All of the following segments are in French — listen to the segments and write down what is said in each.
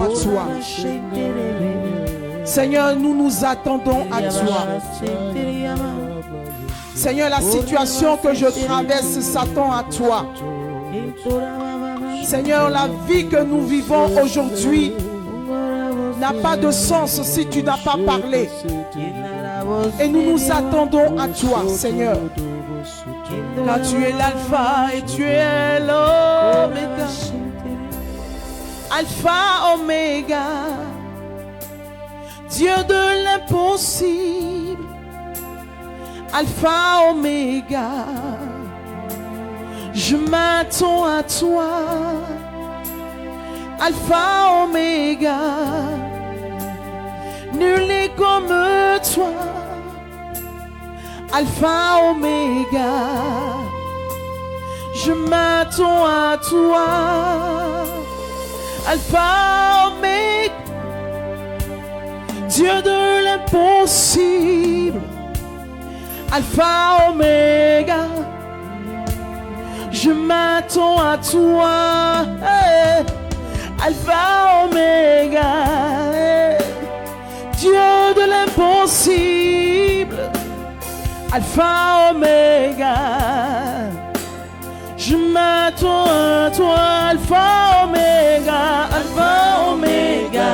toi. Seigneur, nous nous attendons à toi. Seigneur, la situation que je traverse s'attend à toi. Seigneur, la vie que nous vivons aujourd'hui n'a pas de sens si tu n'as pas parlé. Et nous nous attendons à toi, Seigneur. Car tu es l'alpha et tu es l'oméga. Alpha, oméga. Dieu de l'impossible. Alpha, oméga. Je m'attends à toi. Alpha, oméga. Nul n'est comme toi. Alpha, oméga. Je m'attends à toi. Alpha, oméga. Dieu de l'impossible. Alpha, oméga. Je m'attends à toi. Hey. Alpha, oméga. Hey. Dieu de l'impossible. Alpha, oméga. Je m'attends à toi. Alpha, oméga. Alpha, oméga.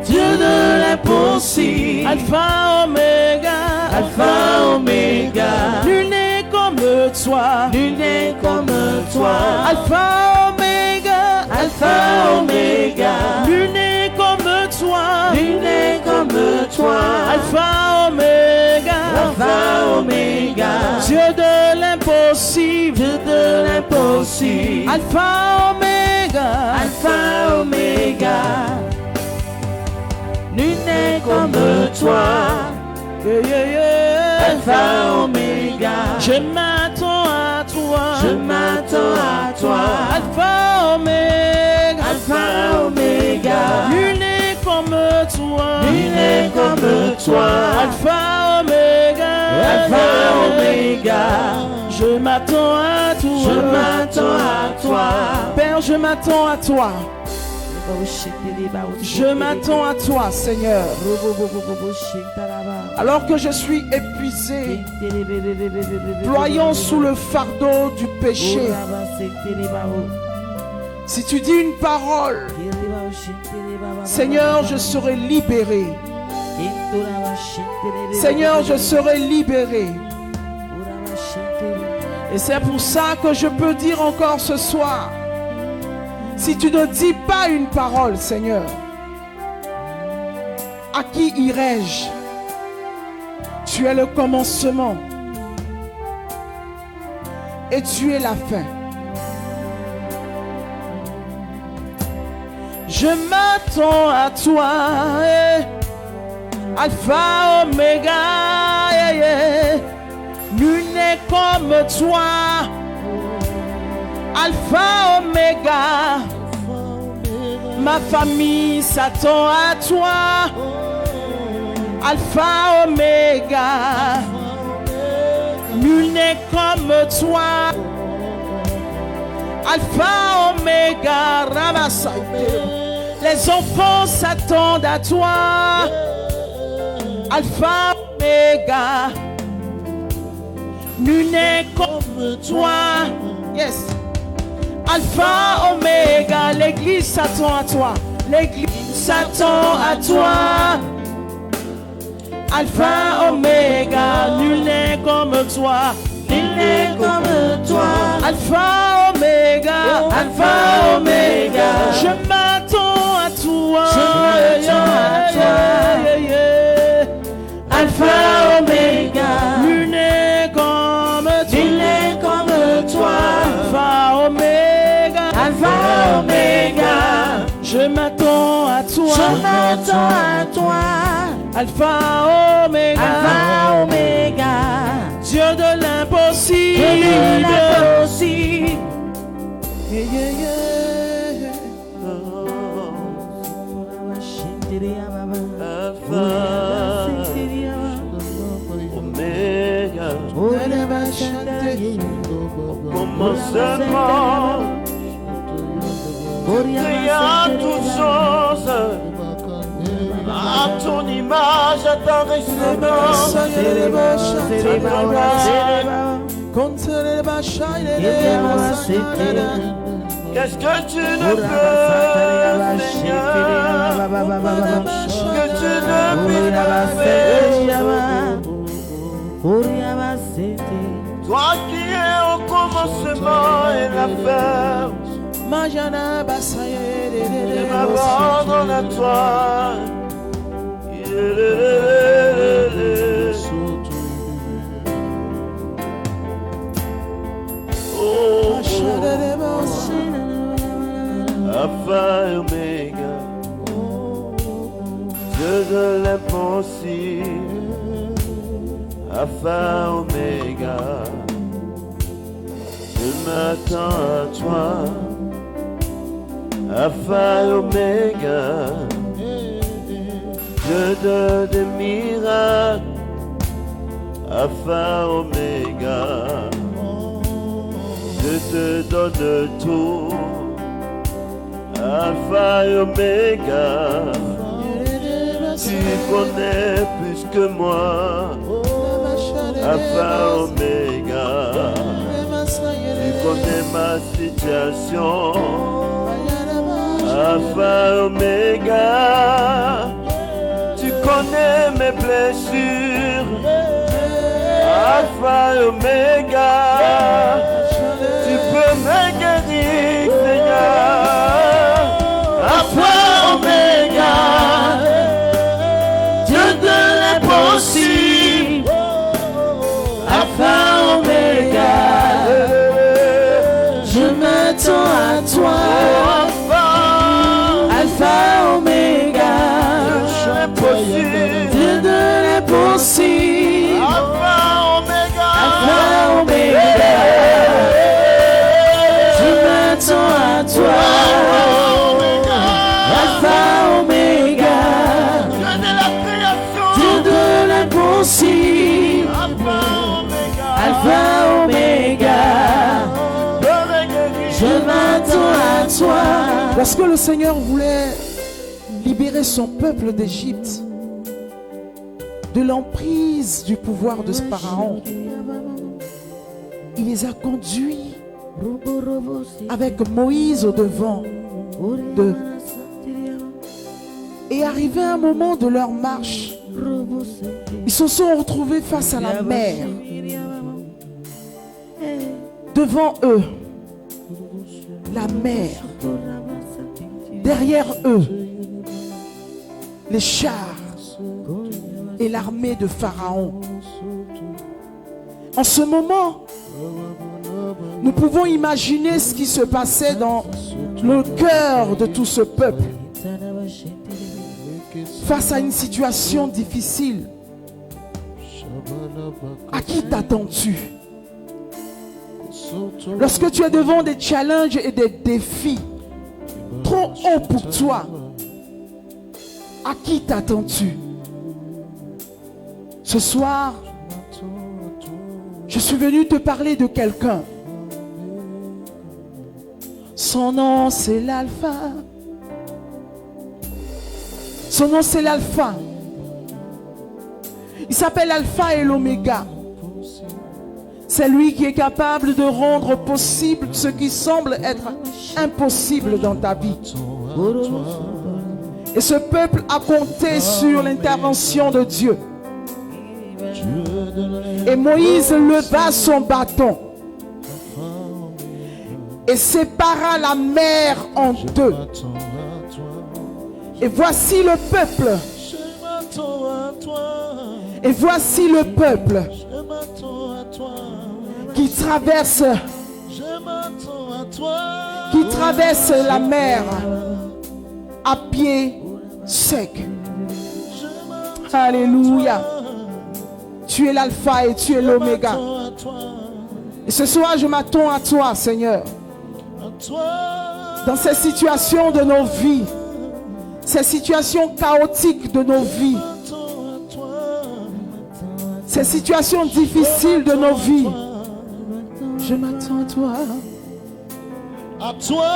Dieu de l'impossible. Alpha, oméga. Alpha, oméga. Nul n'est comme toi. Nul n'est comme toi. Alpha, oméga. Alpha, oméga. Nul n'est comme toi. Nul n'est comme toi. Alpha, oméga. Alpha, oméga. Dieu de l'impossible. Dieu de l'impossible. Alpha, oméga. Alpha, oméga. Nul n'est comme toi. Yeah, yeah, yeah. Alpha, oméga. Je m'attends à toi. Je m'attends à toi. Alpha, oméga. Alpha, oméga. Nul n'est comme toi. Nul n'est comme toi. Alpha, oméga. Alpha, oméga. Je m'attends à toi. Je m'attends à toi. Père, je m'attends à toi. Je m'attends à toi, Seigneur. Alors que je suis épuisé, ployant sous le fardeau du péché. Si tu dis une parole, Seigneur, je serai libéré. Seigneur, je serai libéré. Et c'est pour ça que je peux dire encore ce soir, si tu ne dis pas une parole, Seigneur, à qui irai-je? Tu es le commencement et tu es la fin. Je m'attends à toi, Alpha, Oméga, nul n'est comme toi. Alpha, Oméga, ma famille s'attend à toi. Alpha, Oméga, nul n'est comme toi. Alpha, Oméga, Ramassaïte, les enfants s'attendent à toi. Alpha, Oméga, nul n'est comme toi. Yes. Alpha, Oméga, l'église s'attend à toi. L'église s'attend à toi. Alpha, Oméga, nul n'est comme toi. Nul n'est comme toi. Alpha, Oméga, Alpha, Oméga. Je m'attends à toi. Je m'attends à toi. Alpha, Oméga, nul n'est comme toi. Nul n'est comme toi. Alpha, Oméga, Alpha, Oméga. Je m'attends à toi. Je m'attends à toi. Alpha, Oméga, Alpha, Oméga. Dieu de l'impossible. Dieu de l'impossible. Yeah, yeah, yeah. Alpha, Oméga. Commencement. ton image, à ta ressemblance. Qu'est-ce que tu ne peux, Seigneur, que tu ne puisses pas faire. Toi qui es au commencement et la fin, je m'abandonne à toi. Alpha et Oméga, Dieu de l'impossible. Alpha, Oméga, je m'attends à toi. Alpha et Oméga, Dieu de des miracles. Alpha, Oméga, je te donne tout. Alpha et Oméga, tu connais plus que moi. Alpha, Oméga, tu connais ma situation. Alpha, Oméga, tu connais mes blessures. Alpha, Oméga, tu peux me guérir, Seigneur. Alpha, Oméga, Dieu de l'impossible. Alpha, Oméga, je m'attends à toi. Alpha, Oméga, Dieu de l'impossible. Alpha, Oméga, je m'attends à toi. Alpha, Oméga, Dieu de l'impossible. Alpha, Oméga, je m'attends à toi. Lorsque le Seigneur voulait libérer son peuple d'Égypte de l'emprise du pouvoir de ce pharaon, il les a conduits avec Moïse au devant d'eux. Et arrivé un moment de leur marche, ils se sont retrouvés face à la mer. Devant eux, la mer. Derrière eux, les chars et l'armée de Pharaon. En ce moment, nous pouvons imaginer ce qui se passait dans le cœur de tout ce peuple. Face à une situation difficile, à qui t'attends-tu? Lorsque tu es devant des challenges et des défis trop hauts pour toi, à qui t'attends-tu? Ce soir, je suis venu te parler de quelqu'un. Son nom c'est l'Alpha. Son nom c'est l'Alpha. Il s'appelle Alpha et l'Oméga. C'est lui qui est capable de rendre possible ce qui semble être impossible dans ta vie. Et ce peuple a compté sur l'intervention de Dieu. Et Moïse leva son bâton et sépara la mer en deux. Et voici le peuple. Et voici le peuple qui traverse la mer à pied sec. Alléluia. Tu es l'alpha et tu es l'oméga. Et ce soir, je m'attends à toi, Seigneur. Dans ces situations de nos vies, ces situations chaotiques de nos vies, ces situations difficiles de nos vies, je m'attends à toi. À toi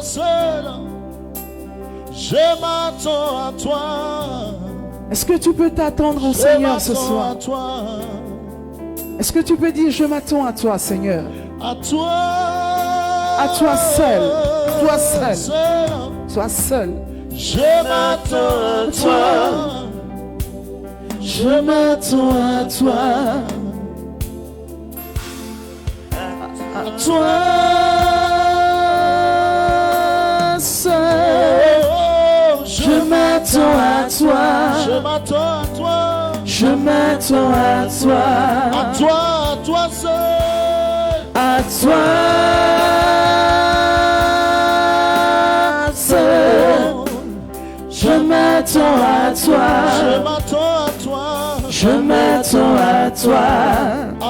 seul, Je m'attends à toi. Est-ce que tu peux t'attendre au Seigneur ce soir? Est-ce que tu peux dire je m'attends à toi, Seigneur? À toi. À toi seul. Toi seul. Toi seul. Je m'attends à toi. Je m'attends à toi. À toi seul. Je m'attends à toi. Je m'attends à toi. Je m'attends à toi. À toi seul. À toi seul. Je m'attends à toi. Je m'attends à toi. Je m'attends à toi. À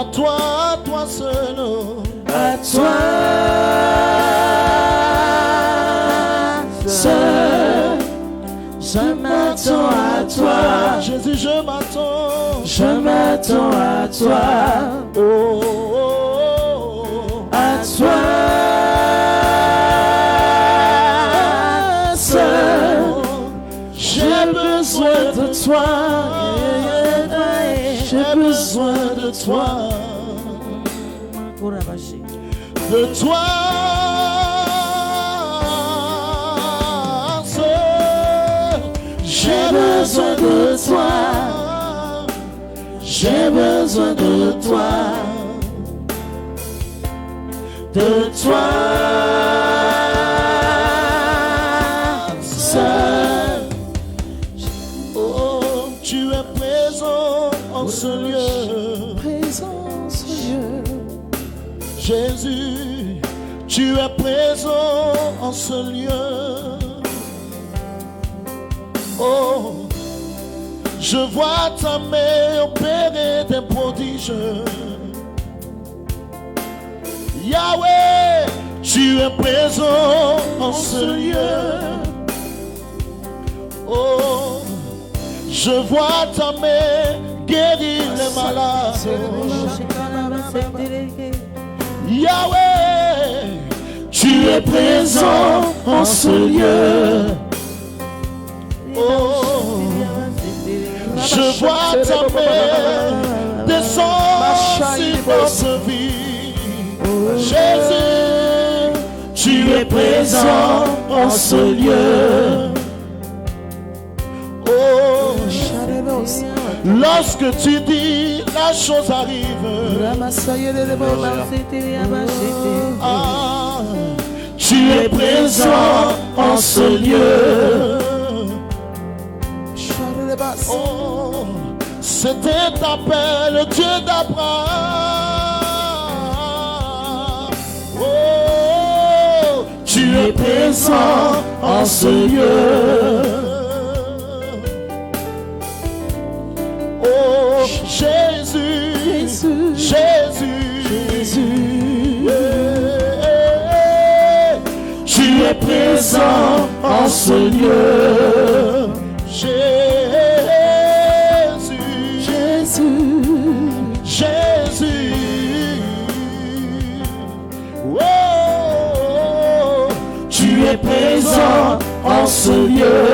toi seul. À toi seul. Je m'attends à toi. Jésus, je m'attends. Je m'attends à toi. Oh, oh, oh. À toi seul. J'ai besoin de toi. J'ai besoin de toi. De toi seul. J'ai besoin de toi. J'ai besoin de toi. De toi seul. Oh, tu es présent en ce lieu. Présent en ce lieu. Jésus, tu es présent en ce lieu. Oh, je vois ta main opérer des prodiges. Yahweh, tu es présent en ce lieu. Oh, je vois ta main guérir les malades. Yahweh, tu es présent en ce lieu. Oh, je vois ta main descendre dans ce vie. Jésus, tu es présent en ce lieu. Oh, lorsque tu dis, la chose arrive. Ah, tu es présent en ce lieu. Oh, c'était ta paix, le Dieu d'Abraham. Oh, tu es présent en ce lieu. Oh, Jésus, Jésus, Jésus, tu es présent en ce lieu. Jésus, Jésus, Jésus, oh, tu es présent en ce lieu.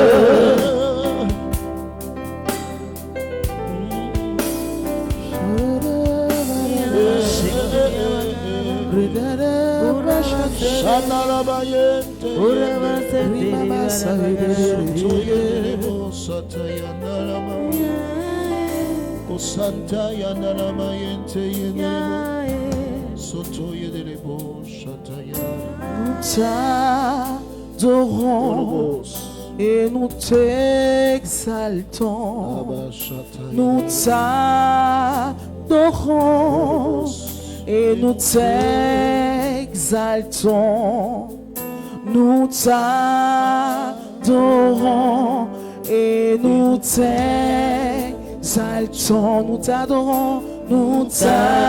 Nous t'adorons et nous t'exaltons. Nous t'adorons et nous t'exaltons. Nous t'adorons et nous t'exaltons. Nous t'adorons, nous t'adorons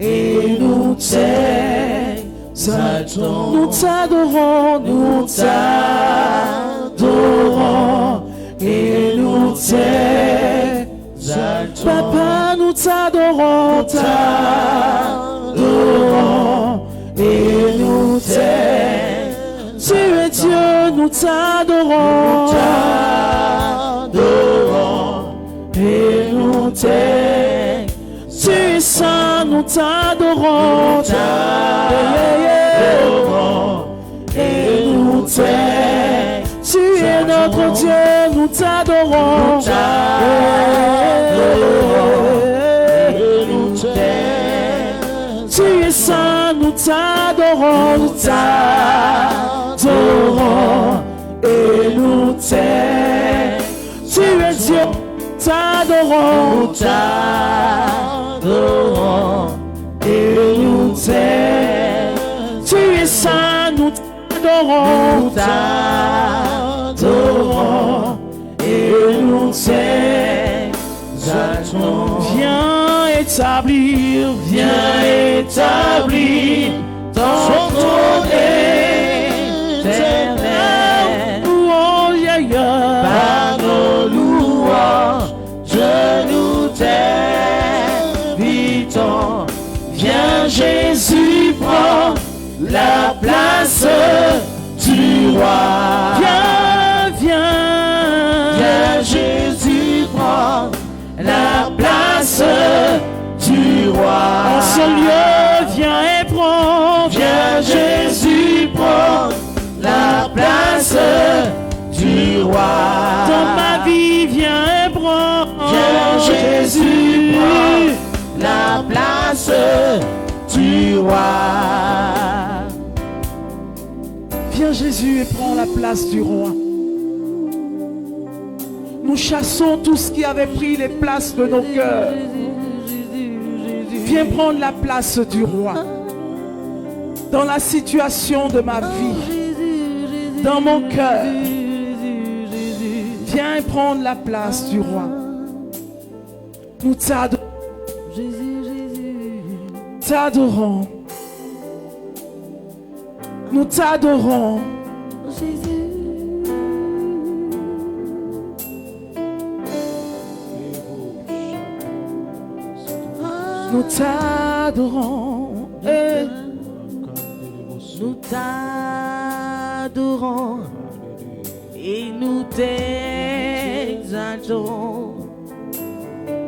et nous t'exaltons. Nous t'adorons, nous t'adorons et nous t'exaltons. Papa, nous t'adorons, t'adorons et nous t'exaltons. Tu es Dieu, nous t'adorons, et nous t'aimons. Tu es saint, nous t'adorons, et nous t'aimons. Tu es notre Dieu, nous t'adorons, et nous t'aimons. Tu es saint, nous t'adorons, et nous t'aimons. Tu es Dieu, t'adorons, et nous t'aimons. Tu es saint, nous t'adorons, et nous t'exaltons. Viens établir ton trône éternel. Oh, yeah, yeah. Par nos louanges, nous t'invitons. Viens Jésus, prends la place du roi. Viens Jésus, prends la place du roi. En ce lieu, viens et prends. Viens Jésus, prends la place du roi. Dans ma vie, viens et prends. Viens Jésus, prends la place du roi. Viens Jésus et prends la place du roi. Nous chassons tout ce qui avait pris les places de nos cœurs. Viens prendre la place du roi. Dans la situation de ma vie, dans mon cœur. Viens prendre la place du roi. Nous t'adorons. Nous t'adorons. Nous t'adorons. Nous t'adorons et nous t'exaltons.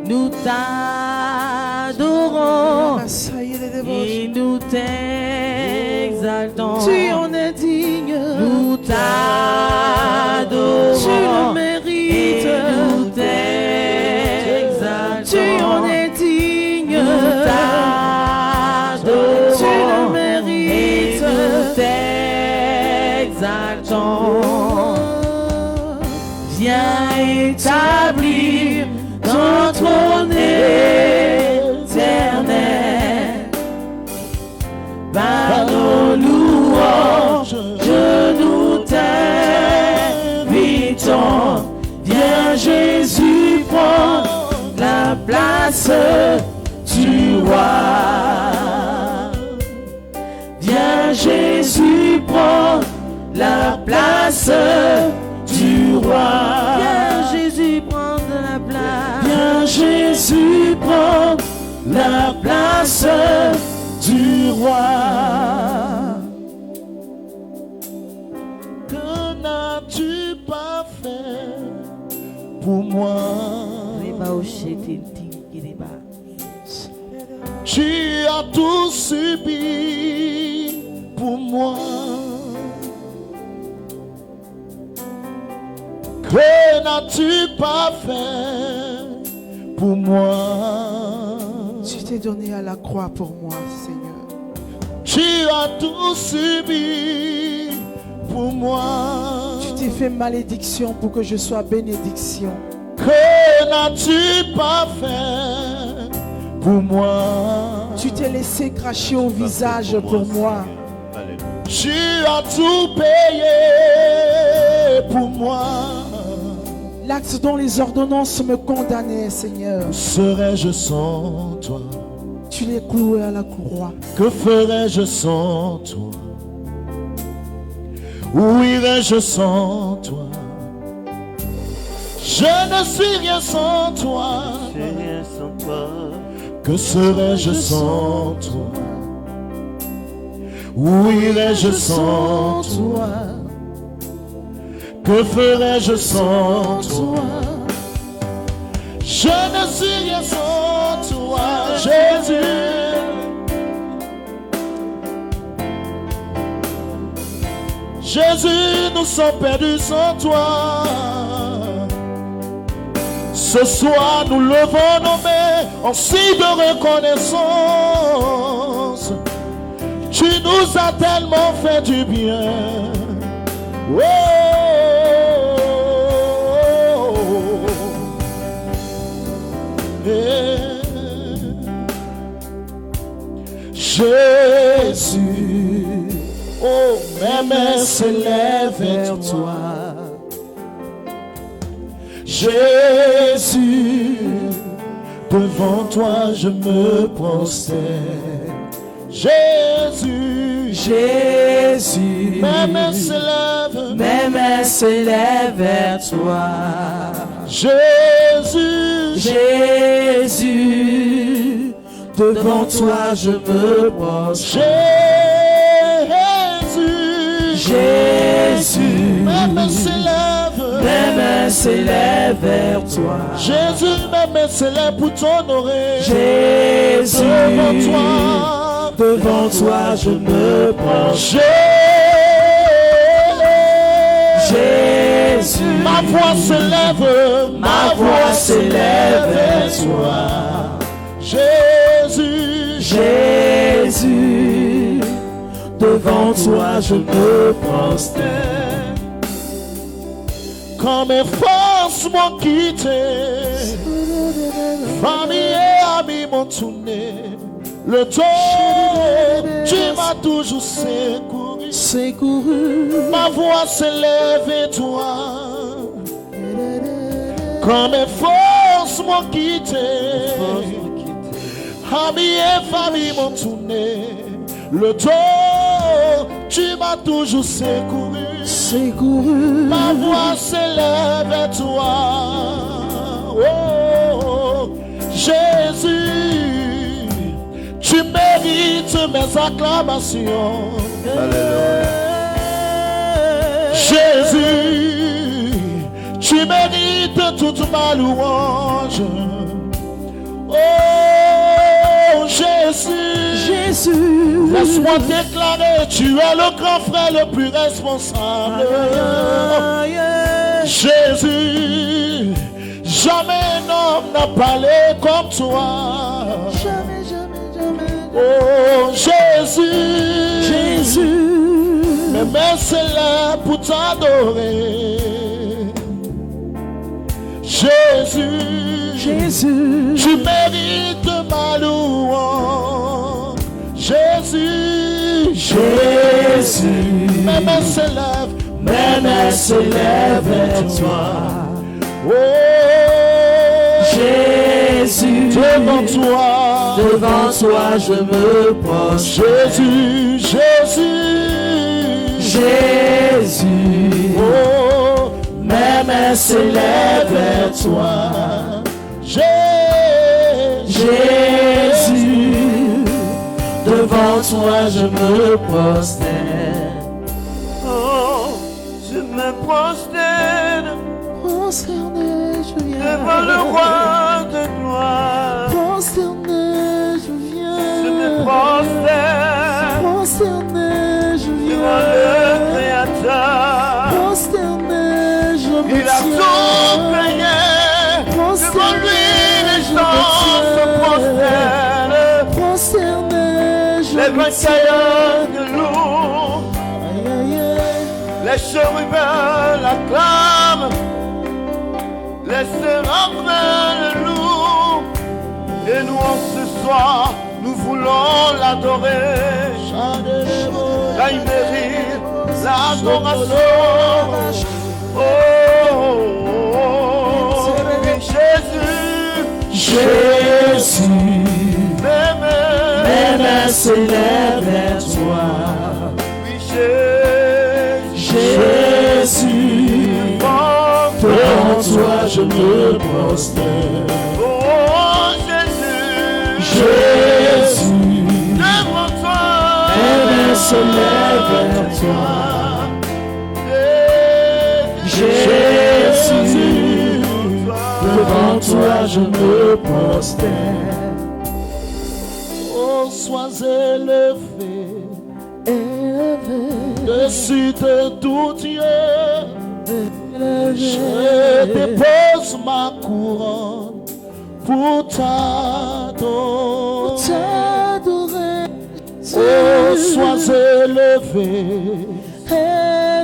Nous t'adorons et nous t'exaltons. Tu en es digne. Nous t'adorons. Tu le mérites. Et nous t'exaltons. Tu en es digne. Nous t'adorons. Tu le mérites. Et nous t'exaltons. Viens établir ton trône éternel. Par nos louanges, nous t'invitons. Viens Jésus, prends la place du roi. Viens Jésus, prends la place du roi. Viens Jésus, prends la place. Viens Jésus, prends la place du roi. Que n'as-tu pas fait pour moi? Tu as tout subi pour moi. Que n'as-tu pas fait pour moi? Tu t'es donné à la croix pour moi, Seigneur. Tu as tout subi pour moi. Tu t'es fait malédiction pour que je sois bénédiction. Que n'as-tu pas fait pour moi? Tu t'es laissé cracher au visage pour moi. Tu as tout payé pour moi. L'acte dont les ordonnances me condamnaient, Seigneur. Où serais-je sans toi? Tu l'es cloué à la croix. Que ferais-je sans toi? Où irais-je sans toi? Je ne suis rien sans toi. Que serais-je sans toi? Où irais-je sans toi? Que ferais-je sans toi? Je ne suis rien sans toi, Jésus. Jésus, nous sommes perdus sans toi. Ce soir, nous levons nos mains en signe de reconnaissance. Tu nous as tellement fait du bien. Oh, Jésus, oh, mes mains s'élèvent vers toi. Jésus, devant toi je me prosterne. Jésus, Jésus, mes mains s'élèvent vers toi. Jésus, Jésus, devant toi je me prosterne. Jésus, mes mains s'élèvent vers toi. Jésus, mes mains s'élèvent pour t'honorer. Jésus, devant toi je me prosterne. Jésus, ma voix s'élève vers toi. Jésus, Jésus, devant toi je me prosterne. Quand mes forces m'ont quitté, famille et amis m'ont tourné, le temps, tu m'as toujours secouru. Ma voix s'élève vers toi. Quand mes forces m'ont quitté, amis et famille m'ont tourné, le temps, tu m'as toujours secouru. Ma voix s'élève vers toi. Oh, Jésus, tu mérites mes acclamations. Jésus, tu mérites toute ma louange. Oh, Jésus, laisse-moi déclarer, tu es le grand frère le plus responsable. Jésus, jamais un homme n'a parlé comme toi. Oh, Jésus, mes mains s'élèvent pour t'adorer. Jésus, tu mérites ma louange. Jésus, mes mains s'élèvent vers toi. Oh, Jésus, devant toi je me prosterne. Jésus, oh, mes mains s'élèvent vers toi. Jésus, devant toi je me prosterne. Oh, je me prosterne devant le roi de gloire. Je me prosterne devant le Créateur. Il a tout payé. Devant lui les gens se prosternent. Les vainqueurs de loup, les chérubins l'acclament, les séraphins le louent. Et nous en ce soir, nous voulons l'adorer. Car il mérite l'adoration. Oh, Jésus, mes mains s'élèvent vers toi. Jésus, devant toi je me prosterne. Oh, Jésus, devant toi, mes mains s'élèvent vers toi. Jésus, devant toi je me prosterne. Oh, sois élevé, dessus de tout Dieu. Je dépose ma couronne pour t'adorer. Oh, sois élevé,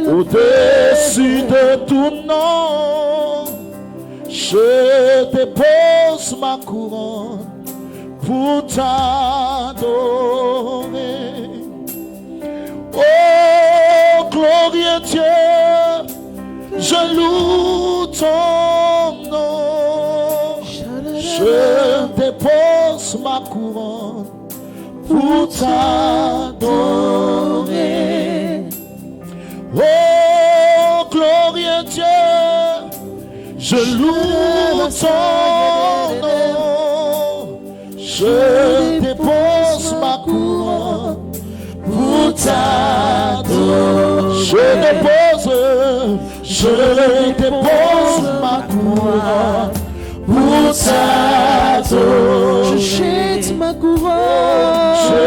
au-dessus de tout nom. Je dépose ma couronne pour t'adorer. Oh, glorieux Dieu, je loue ton nom. Je dépose ma couronne pour t'adorer. Oh, glorieux Dieu, je loue ton nom. Je dépose ma couronne pour t'adorer. Je dépose ma couronne pour t'adorer. Je jette ma couronne. Je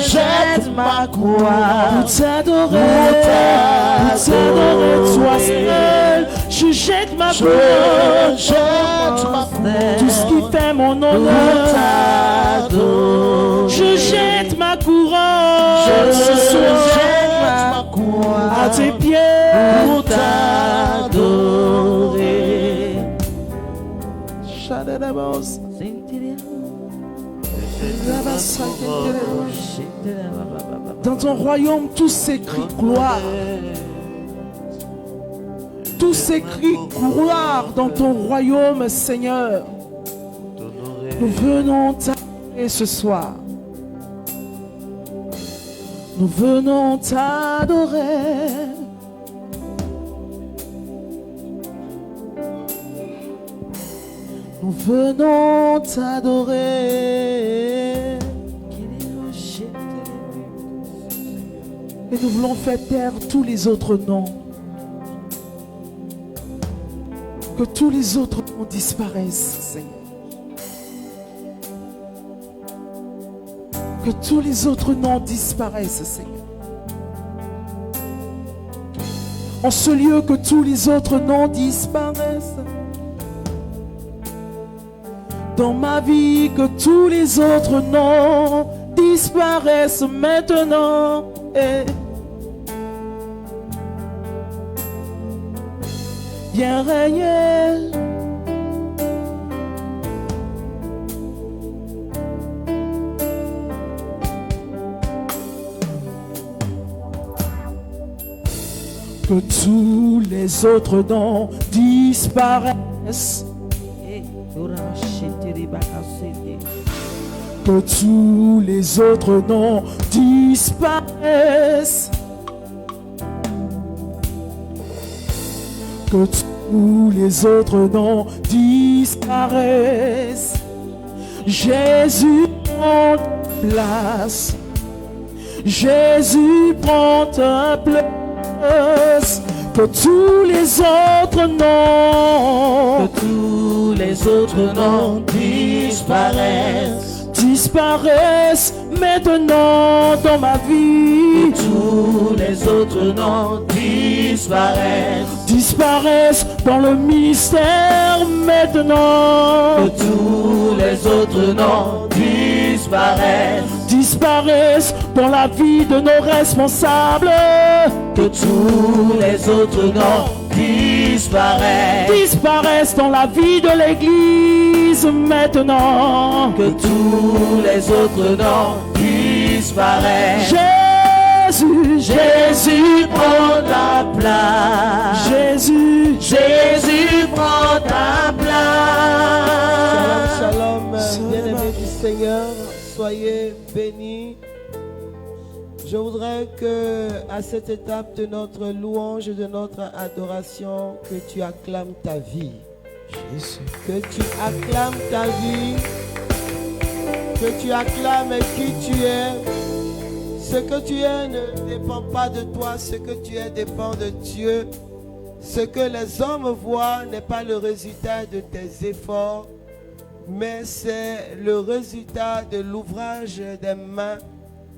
jette ma couronne Pour t'adorer, toi seul. Je jette ma couronne. Je jette ma couronne. Tout ce qui fait mon honneur. Je jette ma couronne. Je jette ma couronne à tes pieds pour t'adorer. Dans ton royaume, tout s'écrit gloire. Tout s'écrit gloire dans ton royaume, Seigneur. Nous venons t'adorer ce soir. Nous venons t'adorer. Nous venons t'adorer. Et nous voulons faire taire tous les autres noms. Que tous les autres noms disparaissent, Seigneur. Que tous les autres noms disparaissent, Seigneur. En ce lieu, que tous les autres noms disparaissent. Dans ma vie, que tous les autres noms disparaissent maintenant. Viens régner. Que tous les autres noms disparaissent. Que tous les autres noms disparaissent. Que tous les autres noms disparaissent. Jésus prend ta place. Jésus prend ta place. Que tous les autres noms, que tous les autres noms disparaissent maintenant dans ma vie. Que tous les autres noms disparaissent dans le ministère maintenant. Que tous les autres noms disparaissent dans la vie de nos responsables. Que tous les autres noms disparaissent dans la vie de l'Église maintenant. Que tous les autres noms disparaissent. Jésus prend ta place. Jésus prend ta place. Shalom, bien-aimés du Seigneur, soyez bénis. Je voudrais que, à cette étape de notre louange et de notre adoration, que tu acclames ta vie. Jésus. Que tu acclames ta vie. Que tu acclames qui tu es. Ce que tu es ne dépend pas de toi. Ce que tu es dépend de Dieu. Ce que les hommes voient n'est pas le résultat de tes efforts, mais c'est le résultat de l'ouvrage des mains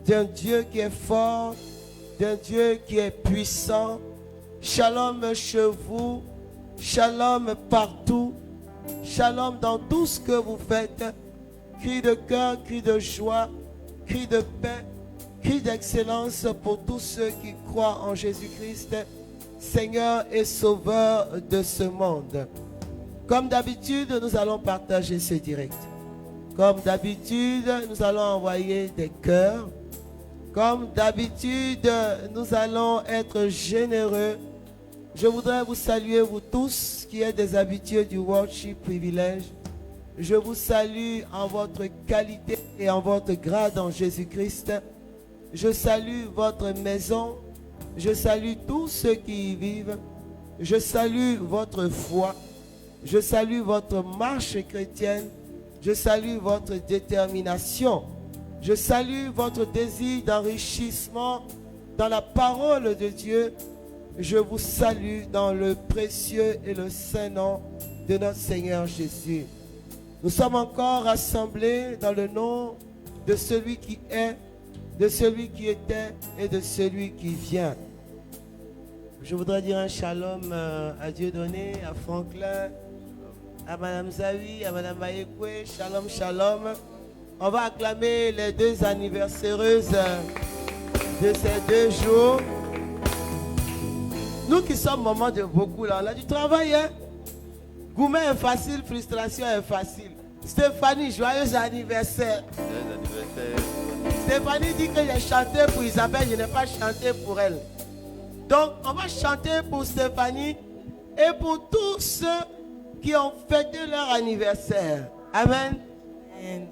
d'un Dieu qui est fort, d'un Dieu qui est puissant. Shalom chez vous, shalom partout, shalom dans tout ce que vous faites. Cri de cœur, cri de joie, cri de paix, cri d'excellence pour tous ceux qui croient en Jésus-Christ, Seigneur et Sauveur de ce monde. Comme d'habitude, nous allons partager ce direct. Comme d'habitude, nous allons envoyer des cœurs. Comme d'habitude, nous allons être généreux. Je voudrais vous saluer, vous tous qui êtes des habitués du Worship Privilège. Je vous salue en votre qualité et en votre grade en Jésus-Christ. Je salue votre maison. Je salue tous ceux qui y vivent. Je salue votre foi. Je salue votre marche chrétienne. Je salue votre détermination. Je salue votre désir d'enrichissement dans la parole de Dieu. Je vous salue dans le précieux et le saint nom de notre Seigneur Jésus. Nous sommes encore rassemblés dans le nom de celui qui est, de celui qui était et de celui qui vient. Je voudrais dire un shalom à Dieudonné, à Franklin, à Madame Zawi, à Madame Bayekwe. Shalom, shalom. On va acclamer les deux anniversaireuses de ces 2 jours. Nous qui sommes au moment de beaucoup là, on a du travail, hein? Gourmet est facile, frustration est facile. Stéphanie, joyeux anniversaire. Joyeux anniversaire. Stéphanie dit que j'ai chanté pour Isabelle, je n'ai pas chanté pour elle. Donc, on va chanter pour Stéphanie et pour tous ceux qui ont fêté leur anniversaire. Amen. Amen.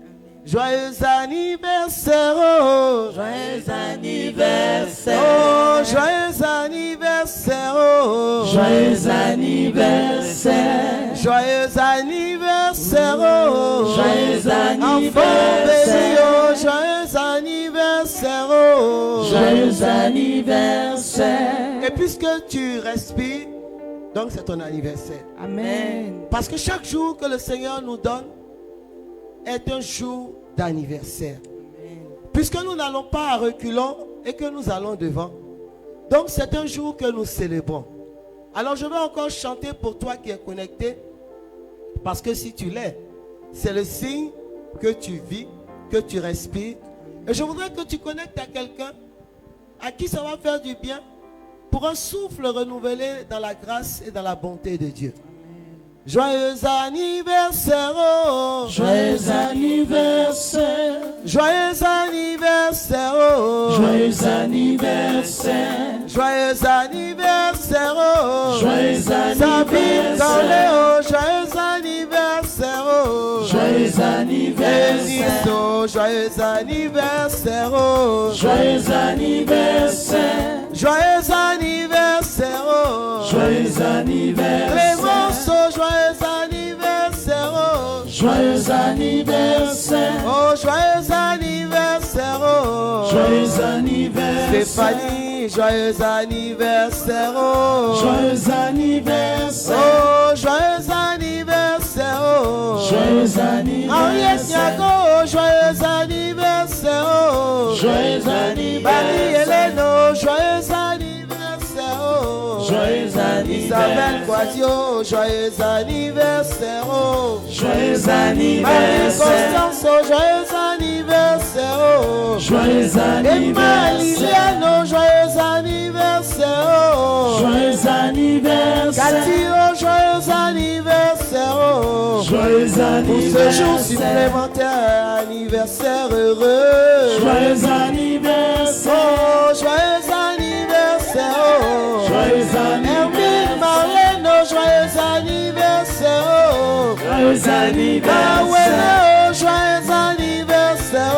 Joyeux anniversaire, oh. Joyeux anniversaire. Oh, joyeux anniversaire, oh. Joyeux anniversaire. Joyeux anniversaire, oh. Joyeux Enfant béni, anniversaire. oh. Joyeux anniversaire, oh. Joyeux anniversaire. Et puisque tu respires, donc c'est ton anniversaire. Amen. Parce que chaque jour que le Seigneur nous donne est un jour d'anniversaire. Puisque nous n'allons pas à reculons et que nous allons devant. Donc c'est un jour que nous célébrons. Alors je vais encore chanter pour toi qui es connecté. Parce que si tu l'es, c'est le signe que tu vis, que tu respires. Et je voudrais que tu connectes à quelqu'un à qui ça va faire du bien pour un souffle renouvelé dans la grâce et dans la bonté de Dieu. Joyeux anniversaire, oh. Joyeux anniversaire. Joyeux anniversaire, oh. Joyeux anniversaire. Joyeux anniversaire, oh. Joyeux Sabine Corlé, anniversaire. oh. Joyeux anniversaire, oh. Joyeux anniversaire. Eliso, joyeux anniversaire, oh. Joyeux anniversaire. Joyeux anniversaire, oh. Joyeux anniversaire. Clémence, oh. Joyeux anniversaire, oh. Joyeux anniversaire. Oh, joyeux anniversaire, oh. Joyeux anniversaire. Stéphanie, joyeux anniversaire, oh. Joyeux anniversaire. Oh, joyeux anniversaire, oh. Joyeux Henriette anniversaire. Niago, oh, joyeux anniversaire, oh. Joyeux Marie-Hélène, anniversaire. oh, joyeux anniversaire, oh. Joyeux Isabelle anniversaire. Quadio, joyeux anniversaire, oh. Joyeux Marie-Constance, anniversaire. oh, joyeux anniversaire, oh. Joyeux Emma anniversaire. Liliane, oh, joyeux anniversaire, oh. Joyeux anniversaire. Cathy, oh, joyeux anniversaire, oh. Joyeux Pour ce jour anniversaire. supplémentaire, anniversaire heureux. Joyeux anniversaire. Oh, joyeux anniversaire, oh. Joyeux Hermine Marlène, oh, joyeux anniversaire, oh. Joyeux Mawele, anniversaire. oh, joyeux anniversaire, oh.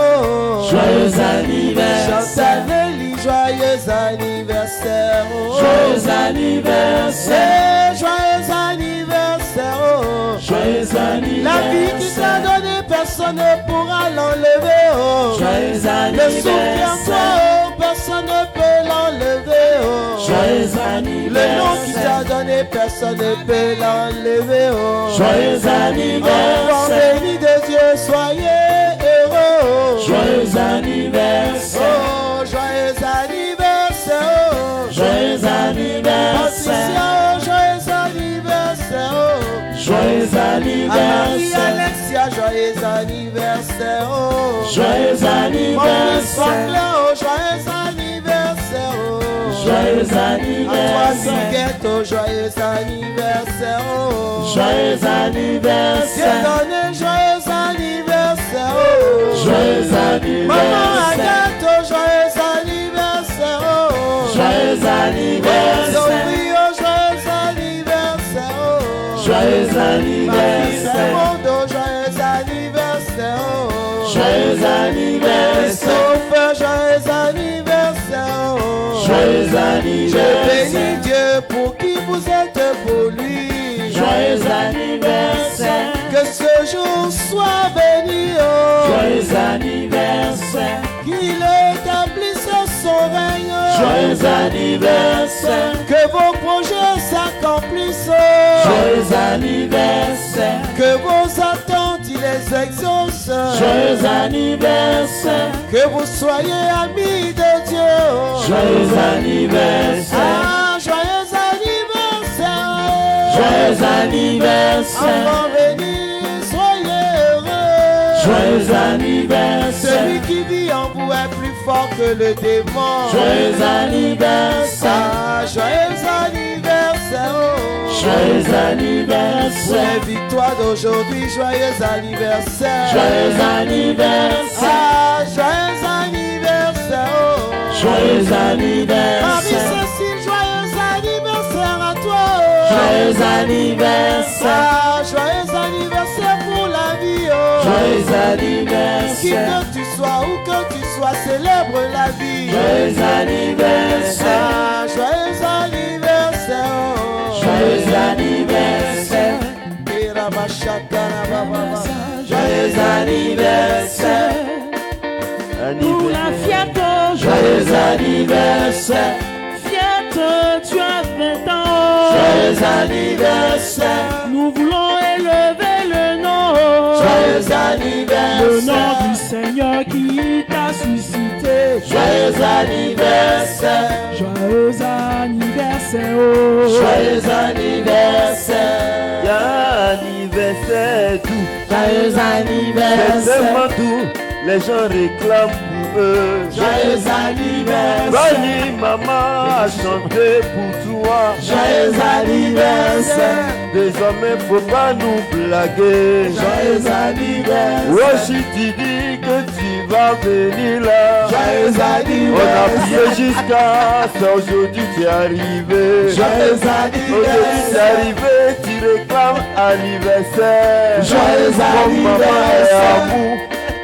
Joyeux anniversaire. Chantal Nelly, joyeux anniversaire, oh. Joyeux anniversaire. Eh, joyeux anniversaire, oh. Joyeux La vie qui t'a anniversaire. donné, personne ne pourra l'enlever, oh. Joyeux Le souffle en toi, anniversaire. oh, personne ne peut l'enlever, oh. Joyeux Le nom qui t'a a donné, personne ne peut l'enlever. Oh. Joyeux anniversaire. Enfant béni de Dieu, soyez heureux. Joyeux anniversaire. Oh, joyeux anniversaire. Oh. Joyeux anniversaire. Patricia, oh, joyeux anniversaire. Oh. Joyeux Marie anniversaire. Alexia, joyeux anniversaire. Oh. Joyeux Mon fils anniversaire. Franklin, oh, joyeux anniversaire. Oh. Joyeux À toi, anniversaire. Siguette, oh, joyeux anniversaire. Oh. Joyeux Dieu anniversaire. donné, joyeux anniversaire. Oh. Joyeux Maman anniversaire. Agathe, oh, joyeux anniversaire. Oh. Joyeux anniversaire. Sophie, oh, joyeux anniversaire. Oh. Joyeux Ma fille anniversaire. Raymond, oh, joyeux anniversaire. Oh. Joyeux anniversaire. Sauf joyeux anniversaire. Oh. Joyeux Je anniversaire. bénis Dieu pour qui vous êtes pour lui. Joyeux anniversaire. Que ce jour soit béni. Oh. Joyeux anniversaire. Qu'il établisse son règne. Joyeux anniversaire. Que vos projets s'accomplissent. Oh. Joyeux anniversaire. Que vos attentes il les exauce. Joyeux anniversaire. Que vous soyez amis de Dieu. Joyeux anniversaire. Ah, joyeux anniversaire. Joyeux anniversaire. Enfant béni, soyez heureux. Joyeux anniversaire. Celui qui vit en vous est plus fort que le démon. Joyeux anniversaire. Ah, joyeux anniversaire. Joyeux Pour anniversaire. les victoires d'aujourd'hui, joyeux anniversaire. Joyeux anniversaire. Ah, joyeux anniversaire. Joyeux anniversaire. Marie-Cécile, joyeux anniversaire à toi. Joyeux anniversaire. Ah, joyeux anniversaire pour la vie. Oh. Joyeux Qui anniversaire. que tu sois, où que tu sois, célèbre la vie. Joyeux anniversaire. Ah, joyeux anniversaire. Joyeux anniversaire. Joyeux anniversaire. Pour la fête, Joyeux anniversaire. fête, tu as 20 ans. Joyeux anniversaire. Nous voulons élever le nom. Joyeux Le nom anniversaire. du Seigneur qui t'a suscité. Joyeux anniversaire. Joyeux anniversaire. Oh. Joyeux anniversaire. Anniversaire doux, Joyeux c'est anniversaire. tellement doux, les gens réclament pour eux. Joyeux anniversaire. Bonnie, maman a chanté pour toi. Joyeux anniversaire. Désormais, faut pas nous blaguer. Joyeux anniversaire. Roshi, tu dis que tu vas venir là. Joyeux On a prié anniversaire. jusqu'à ça, aujourd'hui tu es arrivé. Joyeux Aujourd'hui tu es anniversaire. arrivé, tu réclames anniversaire. Joyeux Comme maman est à anniversaire. bout,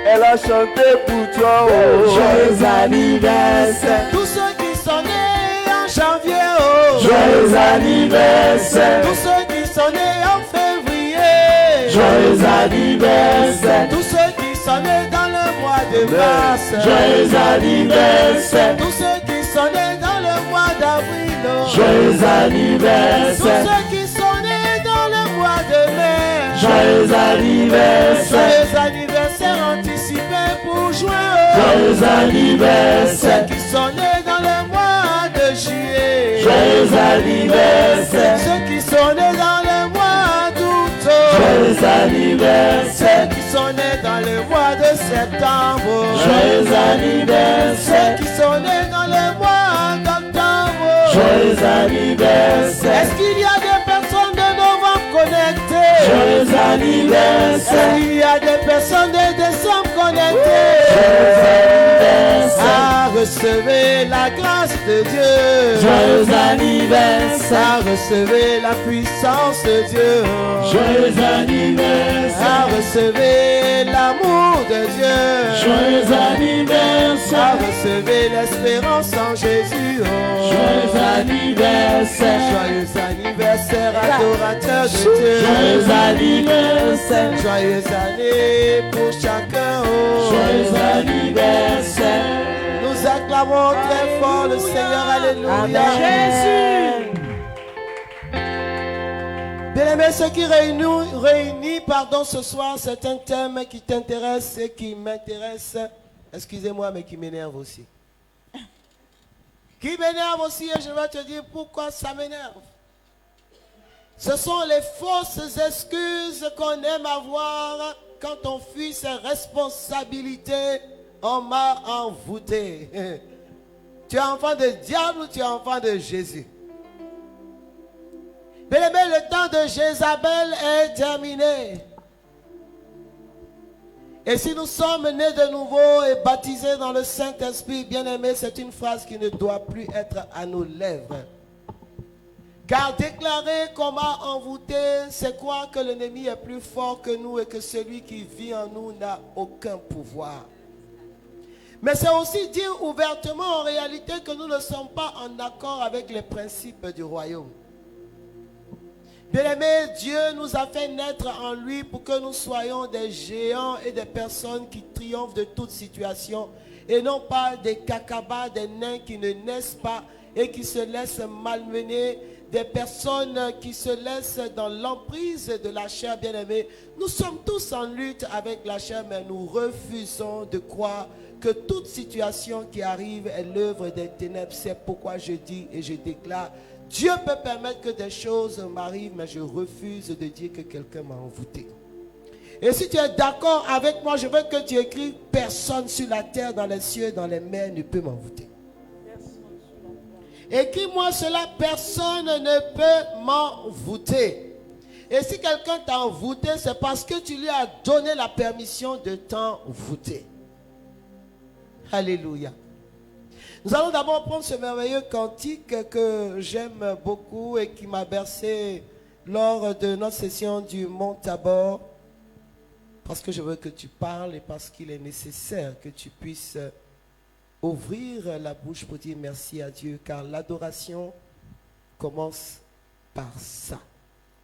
elle a chanté pour toi. Oh. Joyeux anniversaire. Tous ceux qui sont nés en janvier. Oh. Joyeux anniversaire. Tous ceux qui sont nés en février. Joyeux anniversaire. Tous ceux qui sont nés dans le mois de mars. Joyeux anniversaire. Tous ceux qui sont nés dans le mois d'avril. Oh. Joyeux Tous anniversaire. ceux qui sont nés dans le mois de mai. Joyeux anniversaire. Joyeux anniversaire anticipé pour juin. Oh. Joyeux anniversaire. Ceux qui sont nés dans le mois de juillet. Joyeux anniversaire. Ceux qui sont nés dans le mois d'août. Joyeux anniversaire. Ceux qui sont nés dans le mois de septembre. Joyeux anniversaire. Ceux qui sont nés dans le mois d'octobre. Joyeux anniversaire. Est-ce qu'il y a des personnes de novembre connectées? Joyeux Est-ce anniversaire. qu'il y a des personnes de décembre connectées? Joyeux anniversaire. Ah, recevez la grâce de Dieu. Joyeux anniversaire. Ah, recevez la puissance de Dieu. Joyeux anniversaire. Ah, recevez l'amour de Dieu. Joyeux Ah, anniversaire. recevez l'espérance en Jésus. Oh. Joyeux anniversaire. Joyeux anniversaire, adorateur de Dieu. Joyeux anniversaire. Joyeuses années pour chacun. Oh. Joyeux anniversaire. Nous acclamons très fort le Seigneur. Alléluia. Amen. Bien-aimés, ce qui réunit ce soir, c'est un thème qui t'intéresse et qui m'intéresse. Excusez-moi, mais qui m'énerve aussi. Qui m'énerve aussi, et je vais te dire pourquoi ça m'énerve. Ce sont les fausses excuses qu'on aime avoir quand on fuit ses responsabilités. On m'a envoûté. Tu es enfant de diable ou tu es enfant de Jésus? Bien-aimé, le temps de Jézabel est terminé. Et si nous sommes nés de nouveau et baptisés dans le Saint-Esprit, bien-aimé, c'est une phrase qui ne doit plus être à nos lèvres. Car déclarer qu'on m'a envoûté, c'est croire que l'ennemi est plus fort que nous et que celui qui vit en nous n'a aucun pouvoir. Mais c'est aussi dire ouvertement en réalité que nous ne sommes pas en accord avec les principes du royaume. Bien-aimé, Dieu nous a fait naître en lui pour que nous soyons des géants et des personnes qui triomphent de toute situation et non pas des cacabas, des nains qui ne naissent pas et qui se laissent malmener, des personnes qui se laissent dans l'emprise de la chair, bien-aimé. Nous sommes tous en lutte avec la chair, mais nous refusons de croire que toute situation qui arrive est l'œuvre des ténèbres. C'est pourquoi je dis et je déclare, Dieu peut permettre que des choses m'arrivent, mais je refuse de dire que quelqu'un m'a envoûté. Et si tu es d'accord avec moi, je veux que tu écrives: personne sur la terre, dans les cieux, dans les mers ne peut m'envoûter. Écris-moi cela: personne ne peut m'envoûter. Et si quelqu'un t'a envoûté, c'est parce que tu lui as donné la permission de t'envoûter. Alléluia. Nous allons d'abord prendre ce merveilleux cantique que j'aime beaucoup et qui m'a bercé lors de notre session du Mont Tabor. Parce que je veux que tu parles et parce qu'il est nécessaire que tu puisses ouvrir la bouche pour dire merci à Dieu. Car l'adoration commence par ça.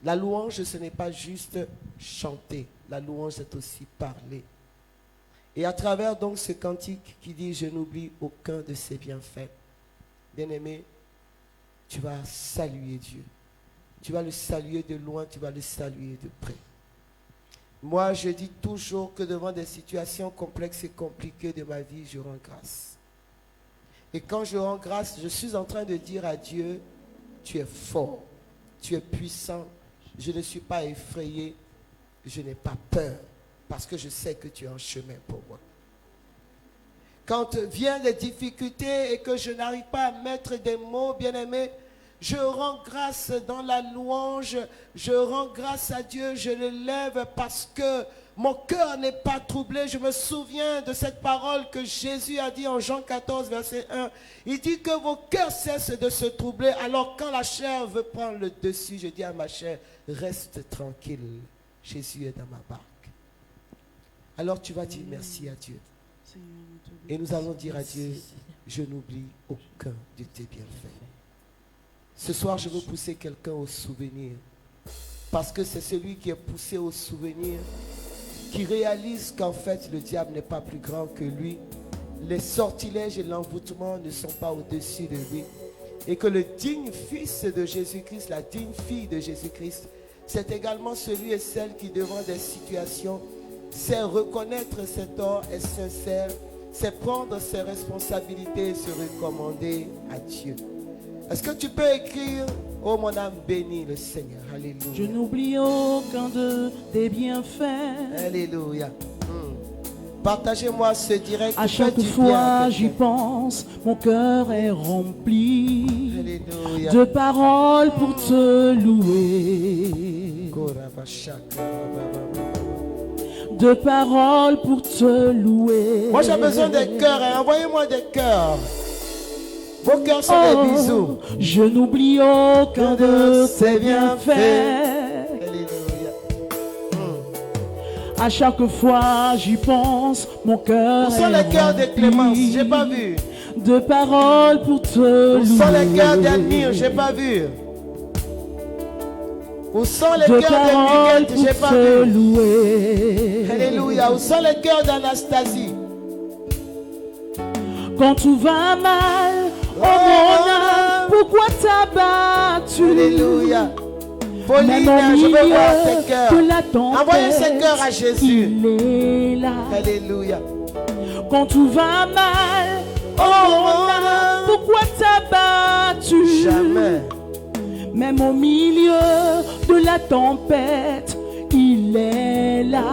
La louange, ce n'est pas juste chanter. La louange, c'est aussi parler. Et à travers donc ce cantique qui dit: je n'oublie aucun de ses bienfaits. Bien-aimé, tu vas saluer Dieu. Tu vas le saluer de loin, tu vas le saluer de près. Moi, je dis toujours que devant des situations complexes et compliquées de ma vie, je rends grâce. Et quand je rends grâce, je suis en train de dire à Dieu: tu es fort, tu es puissant, je ne suis pas effrayé, je n'ai pas peur. Parce que je sais que tu es en chemin pour moi. Quand viennent les difficultés et que je n'arrive pas à mettre des mots, bien-aimés, je rends grâce dans la louange, je rends grâce à Dieu, je le lève parce que mon cœur n'est pas troublé. Je me souviens de cette parole que Jésus a dit en Jean 14, verset 1. Il dit que vos cœurs cessent de se troubler. Alors quand la chair veut prendre le dessus, je dis à ma chair: reste tranquille, Jésus est dans ma barque. Alors tu vas dire merci à Dieu. Et nous allons dire à Dieu: je n'oublie aucun de tes bienfaits. Ce soir, je veux pousser quelqu'un au souvenir. Parce que c'est celui qui est poussé au souvenir qui réalise qu'en fait, le diable n'est pas plus grand que lui. Les sortilèges et l'envoûtement ne sont pas au-dessus de lui. Et que le digne fils de Jésus-Christ, la digne fille de Jésus-Christ, c'est également celui et celle qui, devant des situations, c'est reconnaître ses torts, est sincère, c'est prendre ses responsabilités et se recommander à Dieu. Est-ce que tu peux écrire: oh mon âme bénit le Seigneur? Alléluia. Je n'oublie aucun de tes bienfaits. Alléluia. Partagez-moi ce direct. À chaque fois j'y pense, mon cœur est rempli. Alléluia. De paroles pour te louer. De paroles pour te louer. Moi j'ai besoin des cœurs, hein. Envoyez-moi des cœurs. Vos cœurs sont des bisous. Je n'oublie aucun de ses bienfaits. Alléluia. À chaque fois j'y pense, mon cœur est rempli. Où sont les cœurs de Clémence? J'ai pas vu. De paroles pour te louer. Où sont les cœurs d'Admire? J'ai pas vu. Où sont les cœurs de Miguel? J'ai pas vu. Louer. Alléluia. Où sont les cœurs d'Anastasie? Quand tout va mal, oh mon âme, pourquoi t'as battu? Alléluia. Pauline, je veux voir tes cœurs. Envoyez ces cœurs à Jésus. Il est là. Alléluia. Quand tout va mal, oh là, pourquoi t'as battu? Jamais. Même au milieu de la tempête, il est là.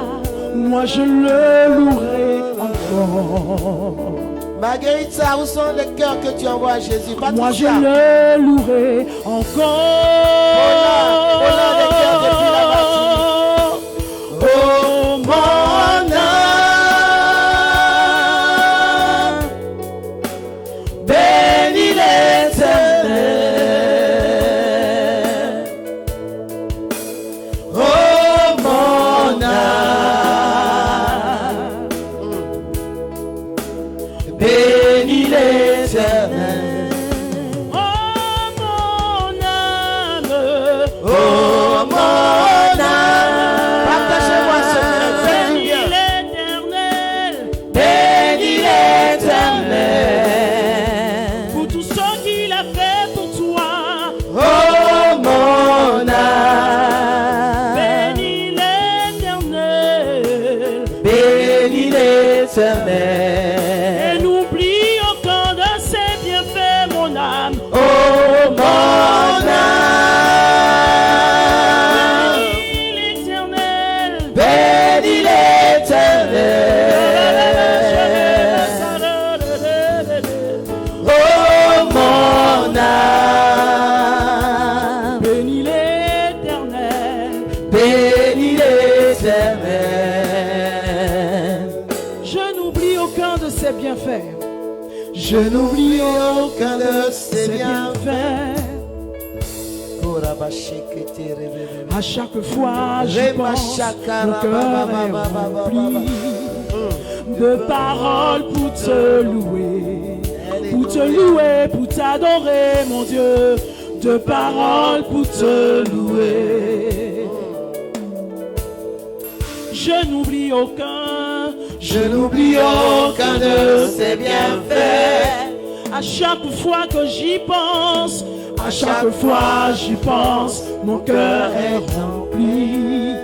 Moi je le louerai encore. Marguerite, où sont les cœurs que tu envoies à Jésus? Moi je le louerai encore. Voilà les cœurs depuis la bâtisse. Oh mon âme, bénis l'Éternel. Oh mon âme, bénis l'Éternel. Oh mon âme, partagez-moi ce bénis l'Éternel, bénis l'Éternel, Pour tout ce qu'il a fait pour toi, oh mon âme, bénis l'Éternel. bénis l'Éternel, Et n'oublie aucun de ses bienfaits, mon âme. oh mon âme, Bénis l'Éternel. bénis l'Éternel, oh mon âme, Bénis l'Éternel. bénis l'Éternel. Je n'oublie aucun de ses bienfaits. Je n'oublie aucun de ses bienfaits. À chaque fois, j'y pense, mon cœur est rempli de paroles pour te louer, pour t'adorer, mon Dieu, de paroles pour te louer. Je n'oublie aucun, Je n'oublie aucun de ses bienfaits. à chaque fois que j'y pense, à chaque fois j'y pense, mon cœur est rempli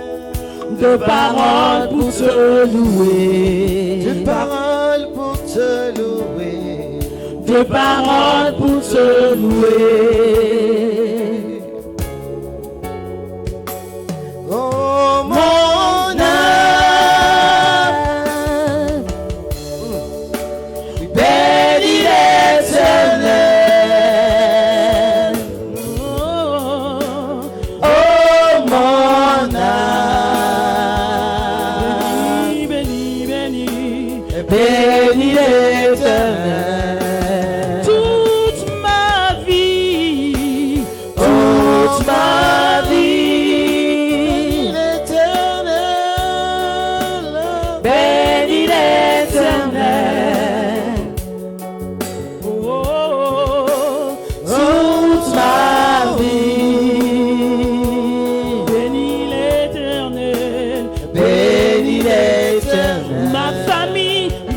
de paroles pour te louer, De paroles pour te louer. de paroles pour te louer. Oh mon âme, bénis l'Éternel. Oh mon âme, Bénis, bénis, bénis. bénis l'Éternel. Toute ma vie, Toute ma vie, l'Éternel, bénis l'Éternel. oh, oh, oh. Toute ma vie, Bénis l'Éternel. bénis l'Éternel.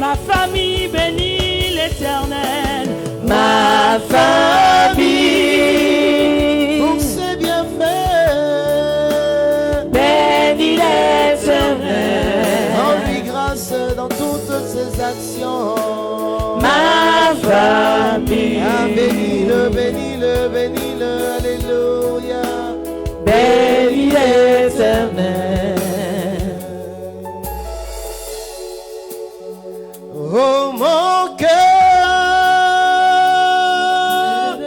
Ma famille bénit l'Éternel. Ma famille, pour ses bienfaits, bénis l'Éternel. Rends-lui grâce dans toutes ses actions. Ma famille, bénis-le, bénis-le, bénis-le, alléluia. Bénis l'Éternel. Oh mon cœur,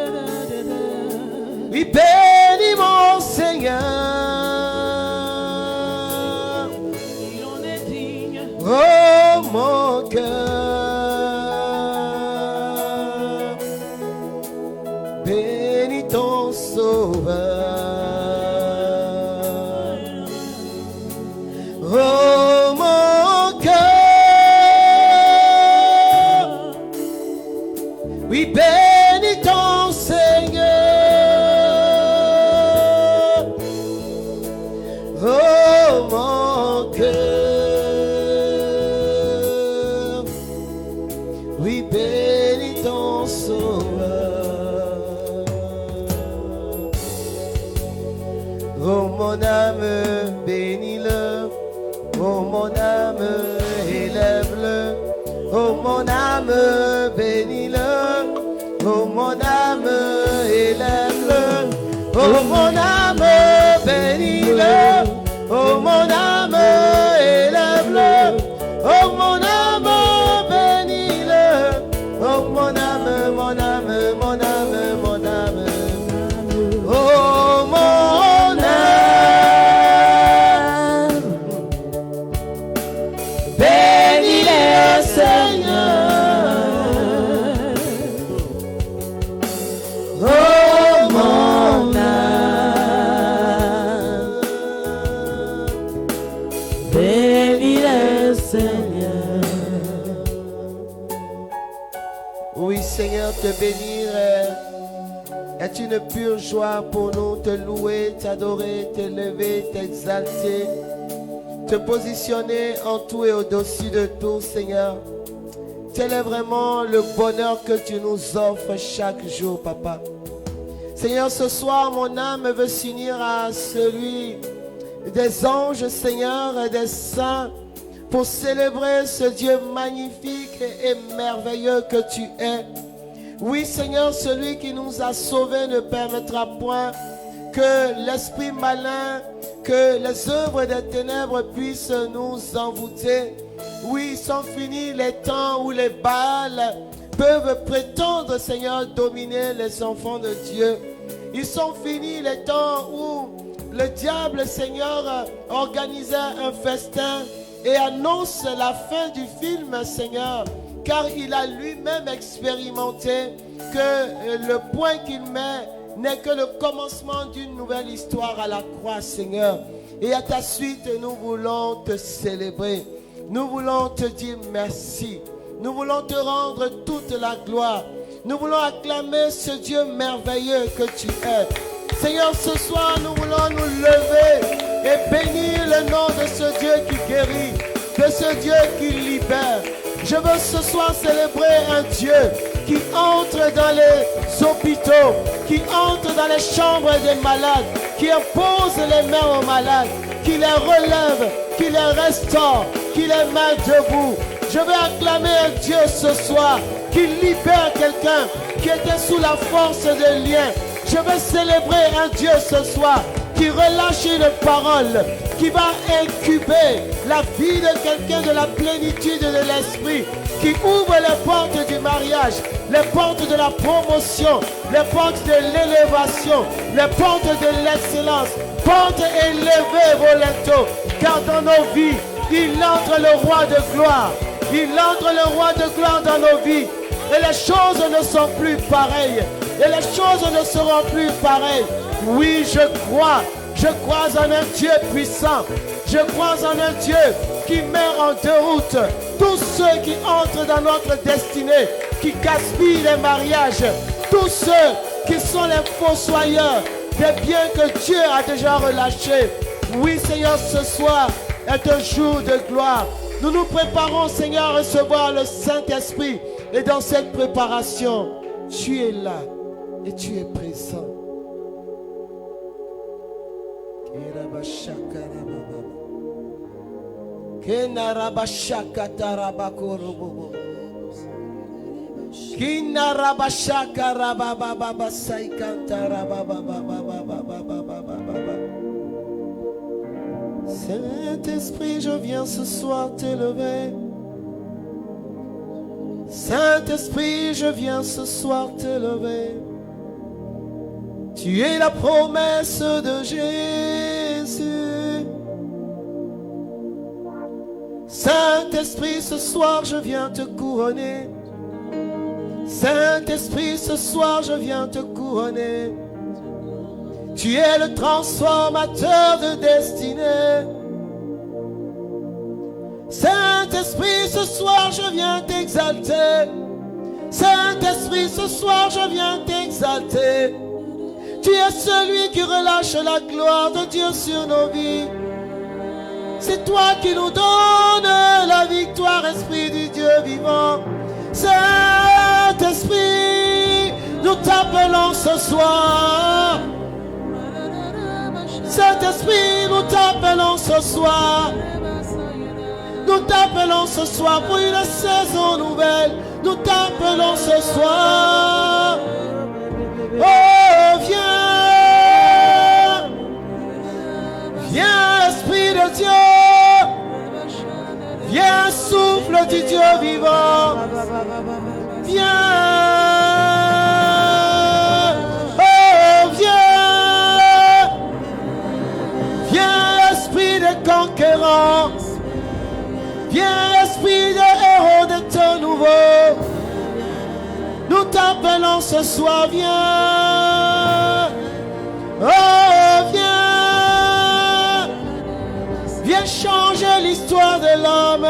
oui, bénis mon Seigneur. Il en est digne. Oh mon cœur, bénis ton Sauveur. Oh mon cœur, oui, bénis ton Seigneur. Oh mon cœur, oui, bénis ton Sauveur. mon âme, bénis-le. Oh mon âme, élève-le. Oh mon âme, bénis-le. Oh mon âme, élève-le. Oh mon âme, bénis-le. Oh mon âme, élève-le. Oh mon âme, bénis-le. Oh mon âme, mon âme, mon âme, mon âme. Oh mon âme, bénis le Seigneur. Oh mon âme, bénis le Seigneur. Oui, Seigneur, te bénir est une pure joie pour nous, te louer, t'adorer, t'élever, t'exalter, te positionner en tout et au-dessus de tout, Seigneur. Tel est vraiment le bonheur que tu nous offres chaque jour, Papa. Seigneur, ce soir, mon âme veut s'unir à celui des anges, Seigneur, et des saints, pour célébrer ce Dieu magnifique et merveilleux que tu es. Oui, Seigneur, celui qui nous a sauvés ne permettra point que l'esprit malin, que les œuvres des ténèbres puissent nous envoûter. Oui, sont finis les temps où les Baals peuvent prétendre, Seigneur, dominer les enfants de Dieu. Ils sont finis les temps où le diable, Seigneur, organisait un festin et annonce la fin du film, Seigneur, car il a lui-même expérimenté que le point qu'il met n'est que le commencement d'une nouvelle histoire à la croix, Seigneur. Et à ta suite, nous voulons te célébrer. Nous voulons te dire merci. Nous voulons te rendre toute la gloire. Nous voulons acclamer ce Dieu merveilleux que tu es. Seigneur, ce soir, nous voulons nous lever et bénir le nom de ce Dieu qui guérit, de ce Dieu qui libère. Je veux ce soir célébrer un Dieu qui entre dans les hôpitaux, qui entre dans les chambres des malades, qui impose les mains aux malades, qui les relève, qui les restaure, qui les met debout. Je veux acclamer un Dieu ce soir qui libère quelqu'un qui était sous la force de liens. Je veux célébrer un Dieu ce soir qui relâche une parole, qui va incuber la vie de quelqu'un de la plénitude de l'esprit, qui ouvre les portes du mariage, les portes de la promotion, les portes de l'élévation, les portes de l'excellence, portes élevées, Volento, car dans nos vies, il entre le roi de gloire. Il entre le roi de gloire dans nos vies. Et les choses ne sont plus pareilles. Et les choses ne seront plus pareilles. Oui, je crois en un Dieu puissant. Je crois en un Dieu qui met en déroute tous ceux qui entrent dans notre destinée, qui gaspillent les mariages, tous ceux qui sont les fossoyeurs des biens que Dieu a déjà relâchés. Oui, Seigneur, ce soir est un jour de gloire. Nous nous préparons, Seigneur, à recevoir le Saint-Esprit. Et dans cette préparation, tu es là et tu es présent. Saint-Esprit, je viens ce soir t'élever. Saint-Esprit, je viens ce soir t'élever. Tu es la promesse de Jésus. Saint-Esprit, ce soir, je viens te couronner. Saint-Esprit, ce soir, je viens te couronner. Tu es le transformateur de destinée. Saint-Esprit, ce soir, je viens t'exalter. Saint-Esprit, ce soir, je viens t'exalter. Tu es celui qui relâche la gloire de Dieu sur nos vies. C'est toi qui nous donnes la victoire, Esprit du Dieu vivant. Saint-Esprit, nous t'appelons ce soir. Saint-Esprit, nous t'appelons ce soir. Nous t'appelons ce soir pour une saison nouvelle. Nous t'appelons ce soir. Oh, viens. Viens, Esprit de Dieu. Viens, souffle du Dieu vivant. Viens. Oh, viens. Viens, Esprit de conquérant. Viens, Esprit de héros de temps nouveau. Nous t'appelons ce soir, viens. Oh, viens. Viens changer l'histoire de l'homme.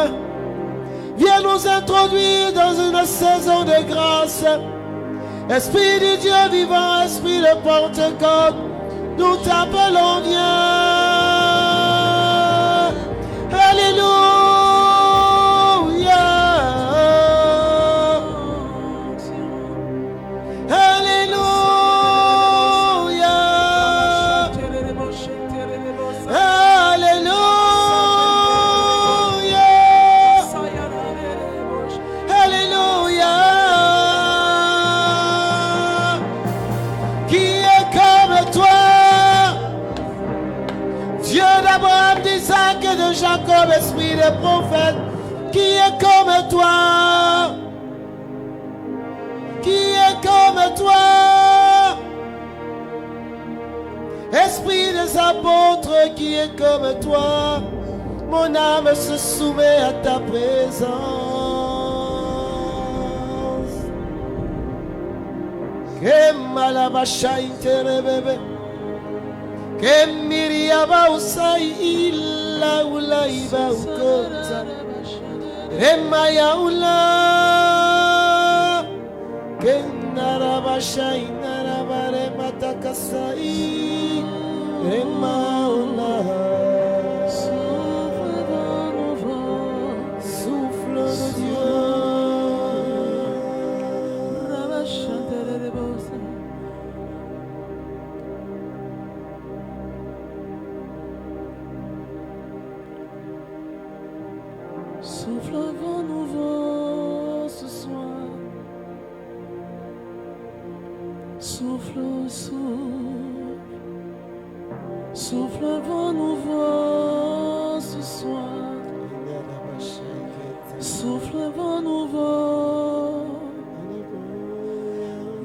Viens nous introduire dans une saison de grâce. Esprit du Dieu vivant, Esprit de Pentecôte, nous t'appelons, viens. Alléluia. De Jacob, esprit de prophète, qui est comme toi, qui est comme toi, esprit des apôtres, qui est comme toi, mon âme se soumet à ta présence. Que malabasha interebebe, que miriaba usai illa ulaiba ukota, remaya ula, que narabasha inarabare matakasai, remaula. Souffle de Dieu. Souffle vent nouveau ce soir. Souffle, souffle. Souffle vent nouveau ce soir. Souffle vent nouveau.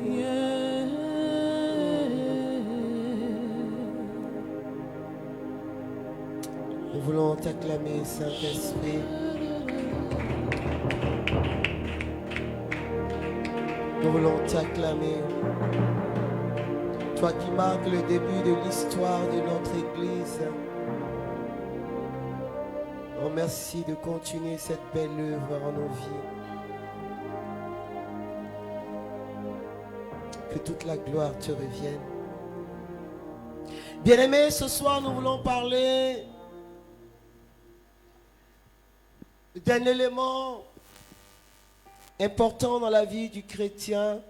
Yeah. Nous voulons t'acclamer, Saint-Esprit. Nous voulons t'acclamer. Toi qui marques le début de l'histoire de notre Église. Oh, merci de continuer cette belle œuvre en nos vies. Que toute la gloire te revienne. Bien-aimés, ce soir nous voulons parler d'un élément important dans la vie du chrétien.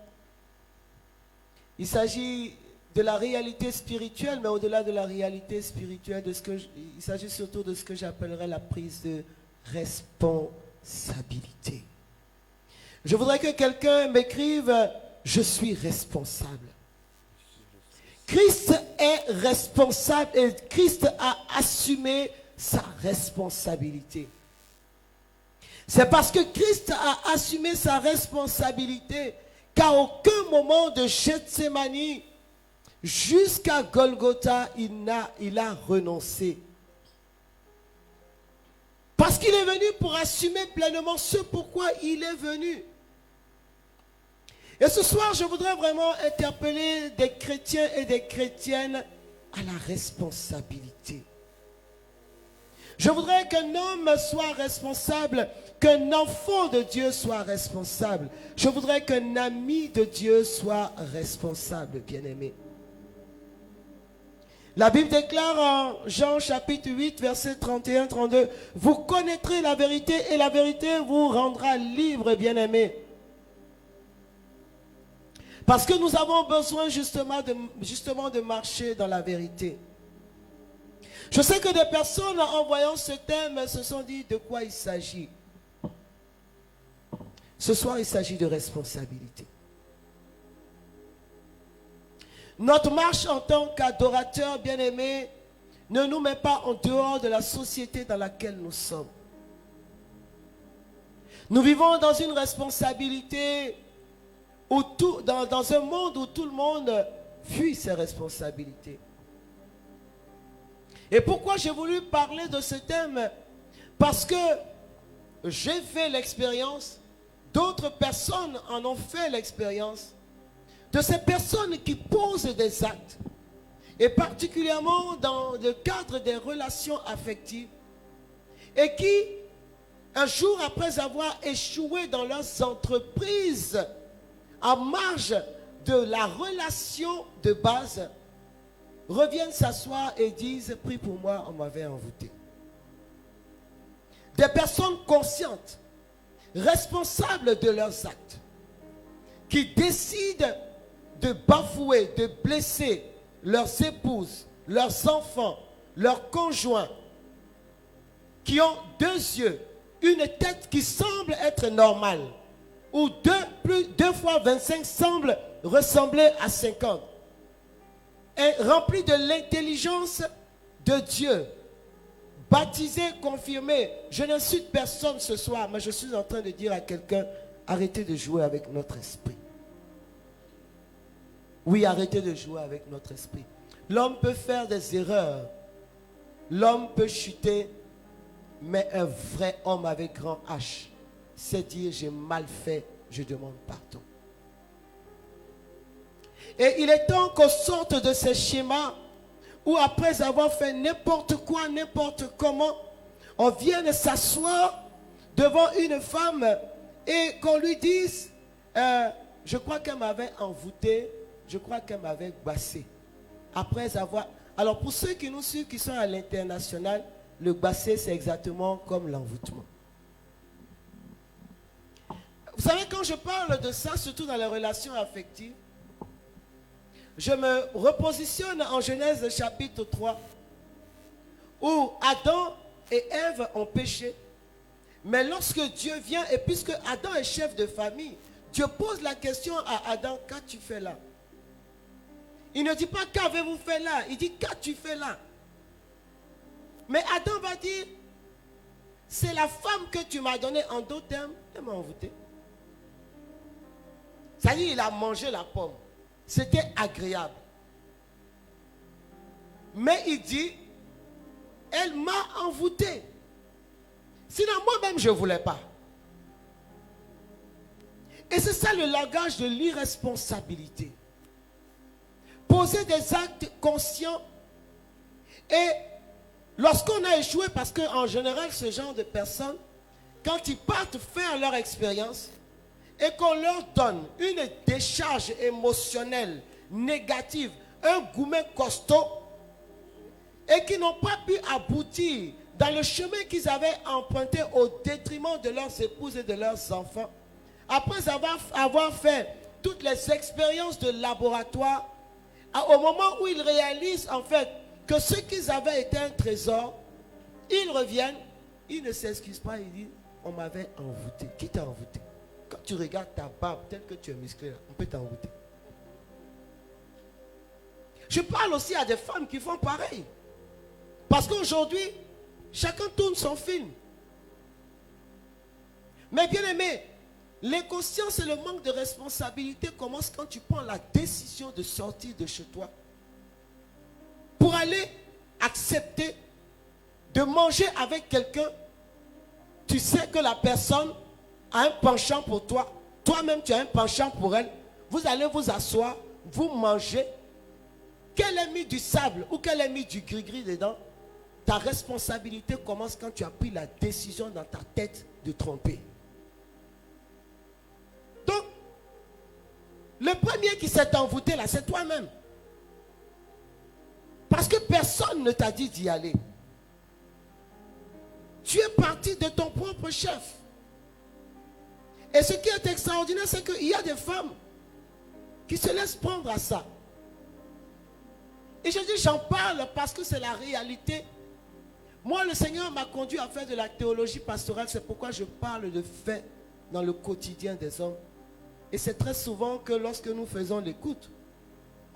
Il s'agit de la réalité spirituelle, mais au-delà de la réalité spirituelle, il s'agit surtout de ce que j'appellerais la prise de responsabilité. Je voudrais que quelqu'un m'écrive « Je suis responsable ». Christ est responsable et Christ a assumé sa responsabilité. C'est parce que Christ a assumé sa responsabilité qu'à aucun moment de Gethsémani jusqu'à Golgotha, il a renoncé. Parce qu'il est venu pour assumer pleinement ce pourquoi il est venu. Et ce soir, je voudrais vraiment interpeller des chrétiens et des chrétiennes à la responsabilité. Je voudrais qu'un homme soit responsable, qu'un enfant de Dieu soit responsable. Je voudrais qu'un ami de Dieu soit responsable, bien-aimé. La Bible déclare en Jean chapitre 8, verset 31-32, « Vous connaîtrez la vérité et la vérité vous rendra libre, bien-aimé. » Parce que nous avons besoin justement de marcher dans la vérité. Je sais que des personnes, en voyant ce thème, se sont dit de quoi il s'agit. Ce soir, il s'agit de responsabilité. Notre marche en tant qu'adorateur bien-aimé ne nous met pas en dehors de la société dans laquelle nous sommes. Nous vivons dans une responsabilité, dans un monde où tout le monde fuit ses responsabilités. Et pourquoi j'ai voulu parler de ce thème? Parce que j'ai fait l'expérience, d'autres personnes en ont fait l'expérience, de ces personnes qui posent des actes, et particulièrement dans le cadre des relations affectives, et qui, un jour après avoir échoué dans leurs entreprises, en marge de la relation de base, reviennent s'asseoir et disent: prie pour moi, on m'avait envoûté. Des personnes conscientes, responsables de leurs actes, qui décident de bafouer, de blesser leurs épouses, leurs enfants, leurs conjoints, qui ont deux yeux, une tête qui semble être normale, ou 2 fois 25 semble ressembler à 50, et remplis de l'intelligence de Dieu, baptisé, confirmé. Je n'insulte personne ce soir, mais je suis en train de dire à quelqu'un: arrêtez de jouer avec notre esprit. Oui, arrêtez de jouer avec notre esprit. L'homme peut faire des erreurs, l'homme peut chuter, mais un vrai homme avec grand H sait dire: j'ai mal fait, je demande pardon. Et il est temps qu'on sorte de ces schémas où, après avoir fait n'importe quoi, n'importe comment, on vienne s'asseoir devant une femme et qu'on lui dise: je crois qu'elle m'avait envoûté, je crois qu'elle m'avait bassé. Après avoir... Alors pour ceux qui nous suivent, qui sont à l'international, le bassé, c'est exactement comme l'envoûtement. Vous savez, quand je parle de ça, surtout dans les relations affectives, je me repositionne en Genèse chapitre 3, où Adam et Ève ont péché. Mais lorsque Dieu vient, et puisque Adam est chef de famille, Dieu pose la question à Adam: qu'as-tu fait là? Il ne dit pas: qu'avez-vous fait là? Il dit: qu'as-tu fait là? Mais Adam va dire: c'est la femme que tu m'as donnée. En d'autres termes, elle m'a envoûté. Ça dit, il a mangé la pomme. C'était agréable. Mais il dit: elle m'a envoûté. Sinon, moi-même, je ne voulais pas. Et c'est ça le langage de l'irresponsabilité. Poser des actes conscients. Et lorsqu'on a échoué, parce qu'en général, ce genre de personnes, quand ils partent faire leur expérience, et qu'on leur donne une décharge émotionnelle négative, un gourmet costaud, et qui n'ont pas pu aboutir dans le chemin qu'ils avaient emprunté au détriment de leurs épouses et de leurs enfants, après avoir fait toutes les expériences de laboratoire, au moment où ils réalisent en fait que ce qu'ils avaient était un trésor, ils reviennent, ils ne s'excusent pas, ils disent: on m'avait envoûté. Qui t'a envoûté? Quand tu regardes ta barbe, tel que tu es musclé, on peut t'envoûter. Je parle aussi à des femmes qui font pareil. Parce qu'aujourd'hui, chacun tourne son film. Mais bien aimé, l'inconscience et le manque de responsabilité commencent quand tu prends la décision de sortir de chez toi pour aller accepter de manger avec quelqu'un. Tu sais que la personne a un penchant pour toi, toi-même tu as un penchant pour elle, vous allez vous asseoir, vous mangez, qu'elle ait mis du sable ou qu'elle ait mis du gris-gris dedans, ta responsabilité commence quand tu as pris la décision dans ta tête de tromper. Donc, le premier qui s'est envoûté là, c'est toi-même. Parce que personne ne t'a dit d'y aller. Tu es parti de ton propre chef. Et ce qui est extraordinaire, c'est qu'il y a des femmes qui se laissent prendre à ça. Et je dis, j'en parle parce que c'est la réalité Moi, le Seigneur m'a conduit à faire de la théologie pastorale. C'est pourquoi je parle de faits dans le quotidien des hommes. Et c'est très souvent que lorsque nous faisons l'écoute,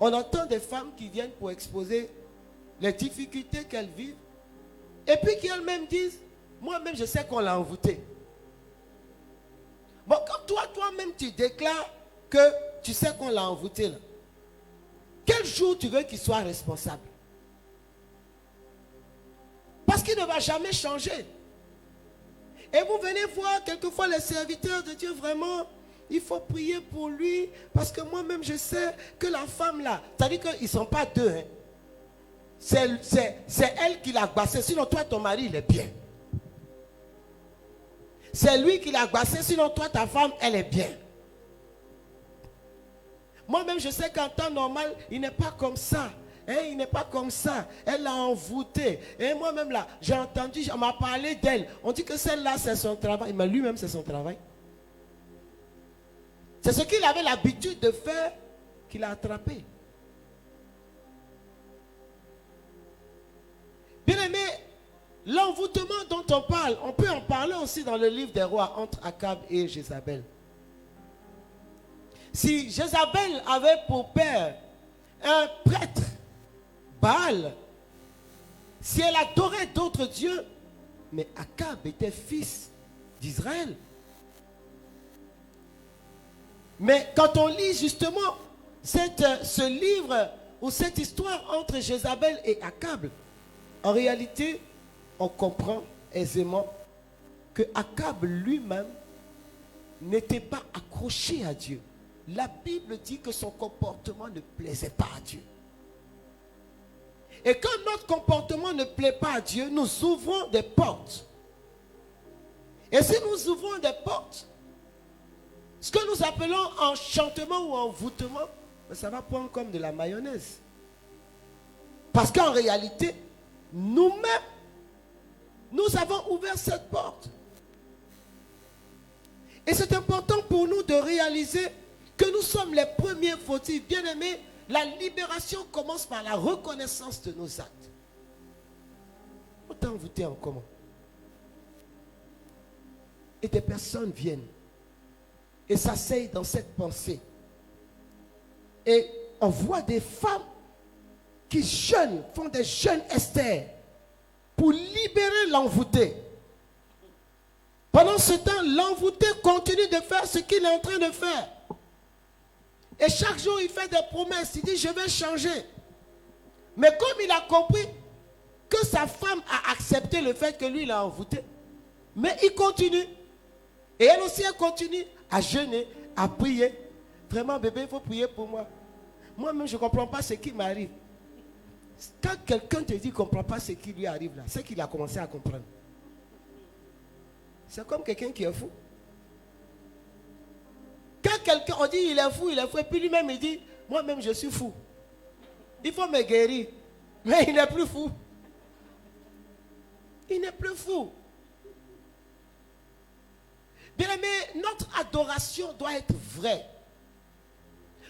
on entend des femmes qui viennent pour exposer les difficultés qu'elles vivent. Et puis qui elles-mêmes disent, moi-même je sais qu'on l'a envoûté. Bon, quand toi-même tu déclares que tu sais qu'on l'a envoûté, là, quel jour tu veux qu'il soit responsable? Parce qu'il ne va jamais changer. Et vous venez voir quelquefois les serviteurs de Dieu, vraiment, il faut prier pour lui, parce que moi-même je sais que la femme là, c'est-à-dire qu'ils ne sont pas deux, hein. C'est elle qui l'a agbassé, sinon toi ton mari il est bien. C'est lui qui l'a agbassé, sinon toi ta femme elle est bien. Moi-même je sais qu'en temps normal il n'est pas comme ça. Hein, il n'est pas comme ça. Elle l'a envoûté. Et moi-même là, j'ai entendu, on m'a parlé d'elle. On dit que celle-là c'est son travail. Mais lui-même c'est son travail. C'est ce qu'il avait l'habitude de faire qu'il a attrapé. Bien aimé, l'envoûtement dont on parle, on peut en parler aussi dans le livre des rois entre Akab et Jézabel. Si Jézabel avait pour père un prêtre, Baal, si elle adorait d'autres dieux, mais Akab était fils d'Israël. Mais quand on lit justement ce livre ou cette histoire entre Jézabel et Akab, en réalité, on comprend aisément que Akab lui-même n'était pas accroché à Dieu. La Bible dit que son comportement ne plaisait pas à Dieu. Et quand notre comportement ne plaît pas à Dieu, nous ouvrons des portes. Et si nous ouvrons des portes, ce que nous appelons enchantement ou envoûtement, ça va prendre comme de la mayonnaise. Parce qu'en réalité, nous-mêmes, nous avons ouvert cette porte. Et c'est important pour nous de réaliser que nous sommes les premiers fautifs. Bien aimés, la libération commence par la reconnaissance de nos actes. On t'a envoûté en comment? Et des personnes viennent et s'asseyent dans cette pensée. Et on voit des femmes qui jeûnent, font des jeûnes Esther pour libérer l'envoûté. Pendant ce temps, l'envoûté continue de faire ce qu'il est en train de faire. Et chaque jour, il fait des promesses. Il dit, je vais changer. Mais comme il a compris que sa femme a accepté le fait que lui, il a envoûté, mais il continue. Et elle aussi, elle continue à jeûner, à prier. Vraiment, bébé, il faut prier pour moi. Moi-même, je ne comprends pas ce qui m'arrive. Quand quelqu'un te dit qu'il ne comprend pas ce qui lui arrive là, c'est qu'il a commencé à comprendre. C'est comme quelqu'un qui est fou. Quand quelqu'un, on dit il est fou, et puis lui-même il dit, moi-même je suis fou. Il faut me guérir. Mais il n'est plus fou. Il n'est plus fou. Bien aimé, notre adoration doit être vraie.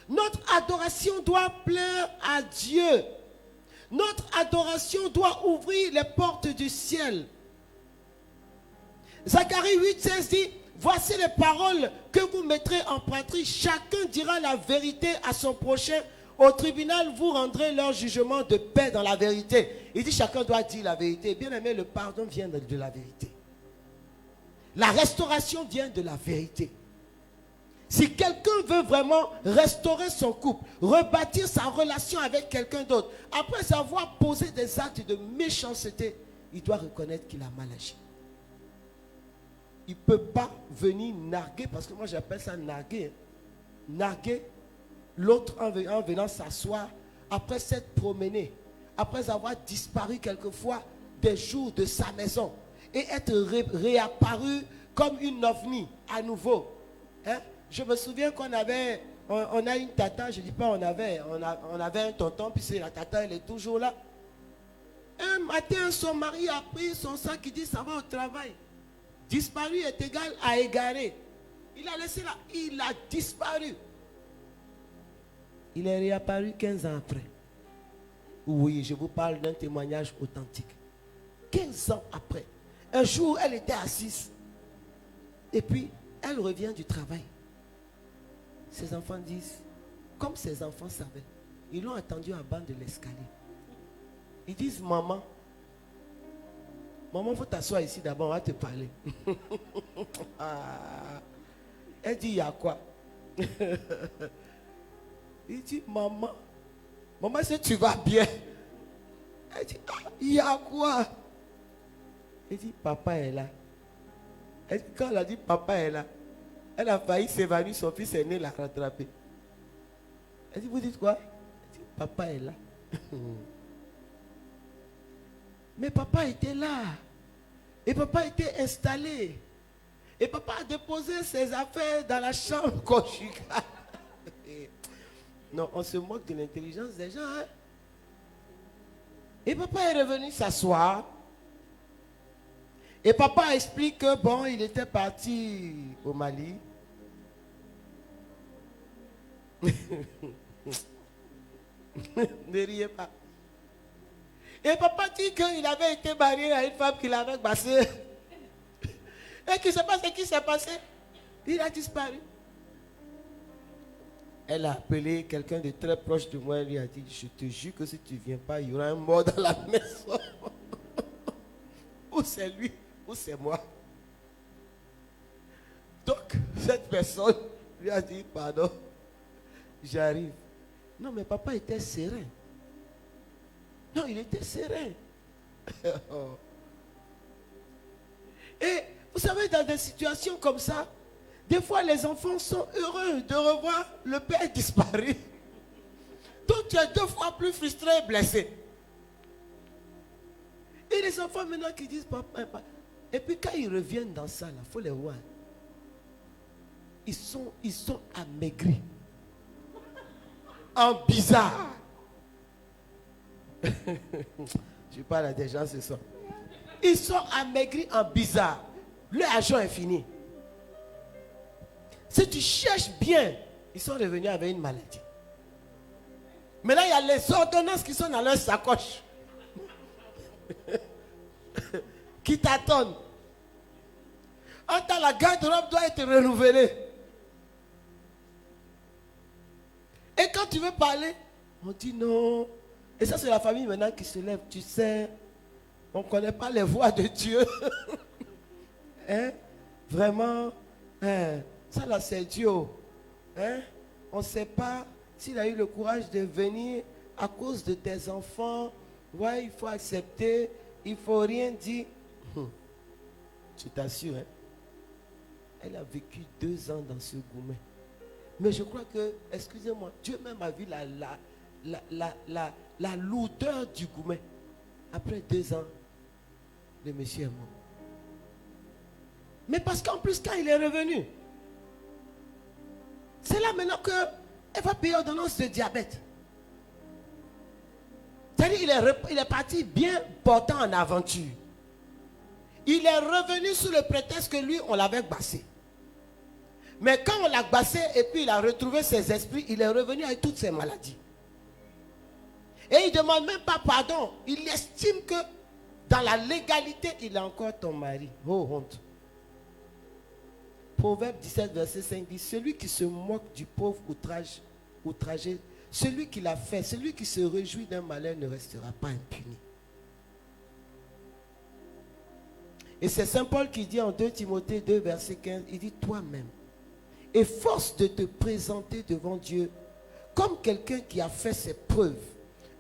Notre adoration doit plaire à Dieu. Notre adoration doit ouvrir les portes du ciel. Zacharie 8,16 dit, voici les paroles que vous mettrez en pratique. Chacun dira la vérité à son prochain. Au tribunal, vous rendrez leur jugement de paix dans la vérité. Il dit, chacun doit dire la vérité. Bien aimé, le pardon vient de la vérité. La restauration vient de la vérité. Si quelqu'un veut vraiment restaurer son couple, rebâtir sa relation avec quelqu'un d'autre, après avoir posé des actes de méchanceté, il doit reconnaître qu'il a mal agi. Il ne peut pas venir narguer, parce que moi j'appelle ça narguer. Narguer l'autre en venant s'asseoir après s'être promené, après avoir disparu quelquefois des jours de sa maison et être réapparu comme une ovni à nouveau. Hein? Je me souviens qu'on avait, on a une tata, je ne dis pas on avait un tonton, puis la tata elle est toujours là. Un matin, son mari a pris son sac, il dit ça va au travail. Disparu est égal à égaré. Il a laissé là, il a disparu. Il est réapparu 15 ans après. Oui, je vous parle d'un témoignage authentique. 15 ans après, un jour, elle était assise. Et puis, elle revient du travail. Ses enfants disent, comme ses enfants savaient, ils l'ont attendu en bas de l'escalier. Ils disent, maman, il faut t'asseoir ici d'abord, on va te parler. Elle dit, il y a quoi? Il dit, maman, est-ce que tu vas bien? Elle dit, il y a quoi? Elle dit, papa est là. Elle dit, quand elle a dit, papa est là, elle a failli s'évanouir, son fils aîné l'a rattrapé. Elle dit, vous dites quoi? Elle dit, papa est là. Mais papa était là. Et papa était installé. Et papa a déposé ses affaires dans la chambre conjugale. Non, on se moque de l'intelligence des gens. Hein? Et papa est revenu s'asseoir. Et papa explique que bon, il était parti au Mali. Ne riez pas. Et papa dit qu'il avait été marié à une femme qu'il avait bassée. Et qu'il ne sait pas ce qui s'est passé. Il a disparu. Elle a appelé quelqu'un de très proche de moi. Elle lui a dit, je te jure que si tu ne viens pas, il y aura un mort dans la maison. Ou c'est lui, ou c'est moi. Donc, cette personne lui a dit, pardon, j'arrive. Non, mais papa était serein. Non, il était serein. Et vous savez, dans des situations comme ça, des fois les enfants sont heureux de revoir le père disparu. Donc tu es 2 fois plus frustré et blessé. Et les enfants maintenant qui disent papa, papa. Et puis quand ils reviennent dans ça, il faut les voir. Ils sont amaigris. En bizarre. Je parle à des gens ce soir. Ils sont amaigris en bizarre. Le argent est fini. Si tu cherches bien, ils sont revenus avec une maladie. Maintenant, il y a les ordonnances qui sont dans leur sacoche. Qui t'attendent. La garde-robe doit être renouvelée. Et quand tu veux parler, on dit non. Et ça, c'est la famille maintenant qui se lève. Tu sais, on ne connaît pas les voies de Dieu. Hein? Vraiment, hein? Ça là, c'est Dieu. Hein? On ne sait pas s'il a eu le courage de venir à cause de tes enfants. Ouais, il faut accepter. Il ne faut rien dire. Je t'assure, hein? Elle a vécu 2 ans dans ce goumet. Mais je crois que, excusez-moi, Dieu même a vu la lourdeur du goumet. Après 2 ans, le monsieur est mort. Mais parce qu'en plus, quand il est revenu, c'est là maintenant qu'elle va payer ordonnance de diabète. C'est-à-dire il est parti bien portant en aventure. Il est revenu sous le prétexte que lui, on l'avait bassé. Mais quand on l'a bassé et puis il a retrouvé ses esprits, il est revenu avec toutes ses maladies. Et il ne demande même pas pardon. Il estime que dans la légalité, il est encore ton mari. Oh, honte. Proverbe 17, verset 5 dit, celui qui se moque du pauvre outragé, celui qui l'a fait, celui qui se réjouit d'un malheur ne restera pas impuni. Et c'est Saint Paul qui dit en 2 Timothée 2, verset 15, il dit toi-même, efforce de te présenter devant Dieu comme quelqu'un qui a fait ses preuves,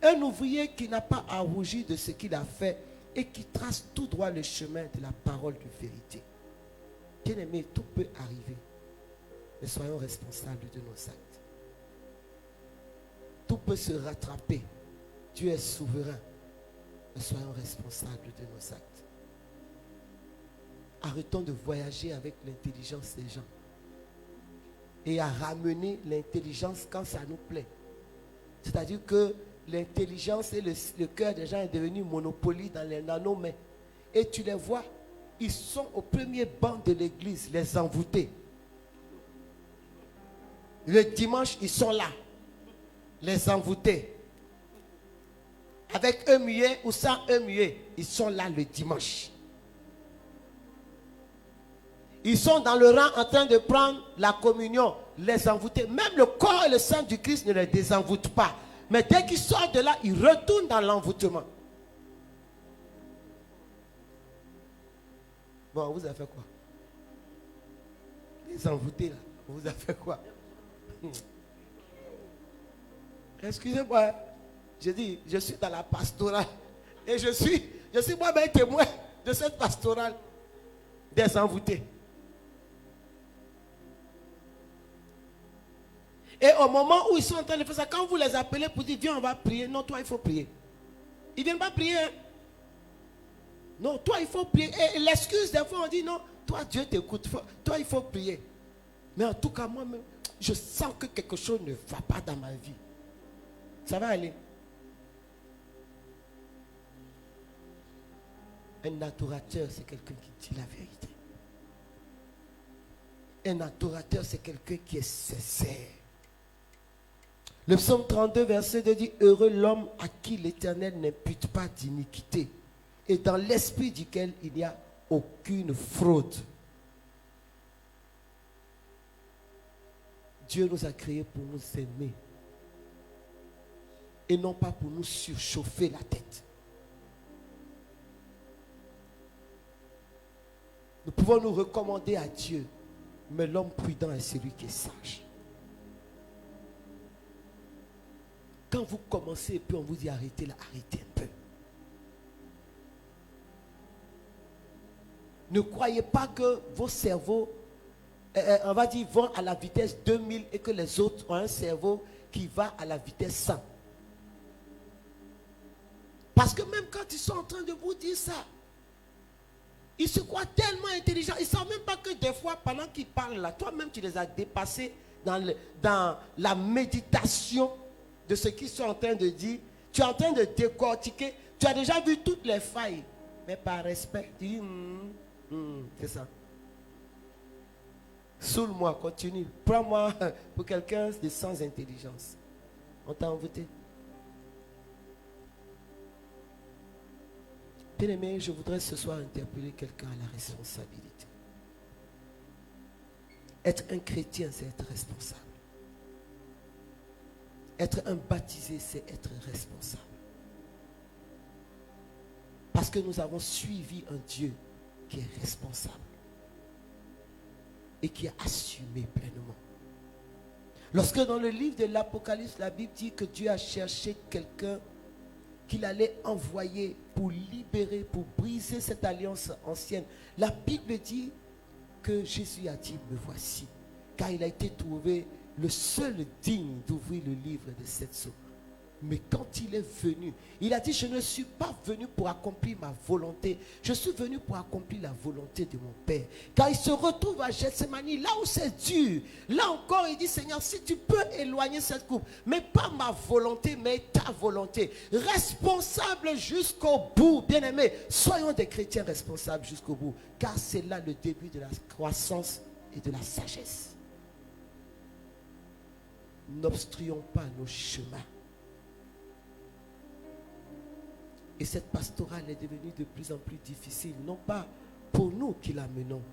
un ouvrier qui n'a pas à rougir de ce qu'il a fait et qui trace tout droit le chemin de la parole de vérité. Bien-aimé, tout peut arriver, mais soyons responsables de nos actes. Tout peut se rattraper. Dieu est souverain, mais soyons responsables de nos actes. Arrêtons de voyager avec l'intelligence des gens et à ramener l'intelligence quand ça nous plaît. C'est-à-dire que l'intelligence et le cœur des gens est devenu monopoly dans nos mains. Et tu les vois, ils sont au premier banc de l'église, les envoûtés. Le dimanche, ils sont là, les envoûtés. avec un muet ou sans un muet, ils sont là le dimanche. Ils sont dans le rang en train de prendre la communion, les envoûtés. Même le corps et le sang du Christ ne les désenvoûtent pas. Mais dès qu'ils sortent de là, ils retournent dans l'envoûtement. Bon, vous avez fait quoi? Les envoûtés là, vous avez fait quoi? Excusez-moi, je dis, je suis dans la pastorale. Et je suis moi-même témoin de cette pastorale des envoûtés. Et au moment où ils sont en train de faire ça, quand vous les appelez pour dire, viens, on va prier. Non, toi, il faut prier. Ils ne viennent pas prier. Hein? Non, toi, il faut prier. Et l'excuse, des fois, on dit, non, toi, Dieu t'écoute. Toi, il faut prier. Mais en tout cas, moi-même, je sens que quelque chose ne va pas dans ma vie. Ça va aller. Un adorateur, c'est quelqu'un qui dit la vérité. Un adorateur, c'est quelqu'un qui est sincère. Le psaume 32, verset 2 dit, heureux l'homme à qui l'Éternel n'impute pas d'iniquité et dans l'esprit duquel il n'y a aucune fraude. Dieu nous a créés pour nous aimer et non pas pour nous surchauffer la tête. Nous pouvons nous recommander à Dieu, mais l'homme prudent est celui qui est sage. Quand vous commencez et puis on vous dit arrêtez là, arrêtez un peu. Ne croyez pas que vos cerveaux, on va dire, vont à la vitesse 2000 et que les autres ont un cerveau qui va à la vitesse 100. Parce que même quand ils sont en train de vous dire ça, ils se croient tellement intelligents. Ils ne savent même pas que des fois, pendant qu'ils parlent là, toi-même tu les as dépassés dans la méditation de ce qu'ils sont en train de dire. Tu es en train de décortiquer. Tu as déjà vu toutes les failles. Mais par respect, tu dis, c'est ça. Saoule-moi, continue. Prends-moi pour quelqu'un de sans intelligence. On t'a envoûté. Bien-aimé, je voudrais ce soir interpeller quelqu'un à la responsabilité. Être un chrétien, c'est être responsable. Être un baptisé, c'est être responsable. Parce que nous avons suivi un Dieu qui est responsable et qui a assumé pleinement. Lorsque dans le livre de l'Apocalypse, la Bible dit que Dieu a cherché quelqu'un qu'il allait envoyer pour libérer, pour briser cette alliance ancienne. La Bible dit que Jésus a dit, me voici, car il a été trouvé le seul digne d'ouvrir le livre de cette sceaux. Mais quand il est venu, il a dit, je ne suis pas venu pour accomplir ma volonté. Je suis venu pour accomplir la volonté de mon Père. Car il se retrouve à Gethsémani, là où c'est dur. Là encore, il dit, Seigneur, si tu peux éloigner cette coupe, mais pas ma volonté, mais ta volonté. Responsable jusqu'au bout, bien-aimés. Soyons des chrétiens responsables jusqu'au bout. Car c'est là le début de la croissance et de la sagesse. N'obstruons pas nos chemins. Et cette pastorale est devenue de plus en plus difficile, non pas pour nous qui la menons,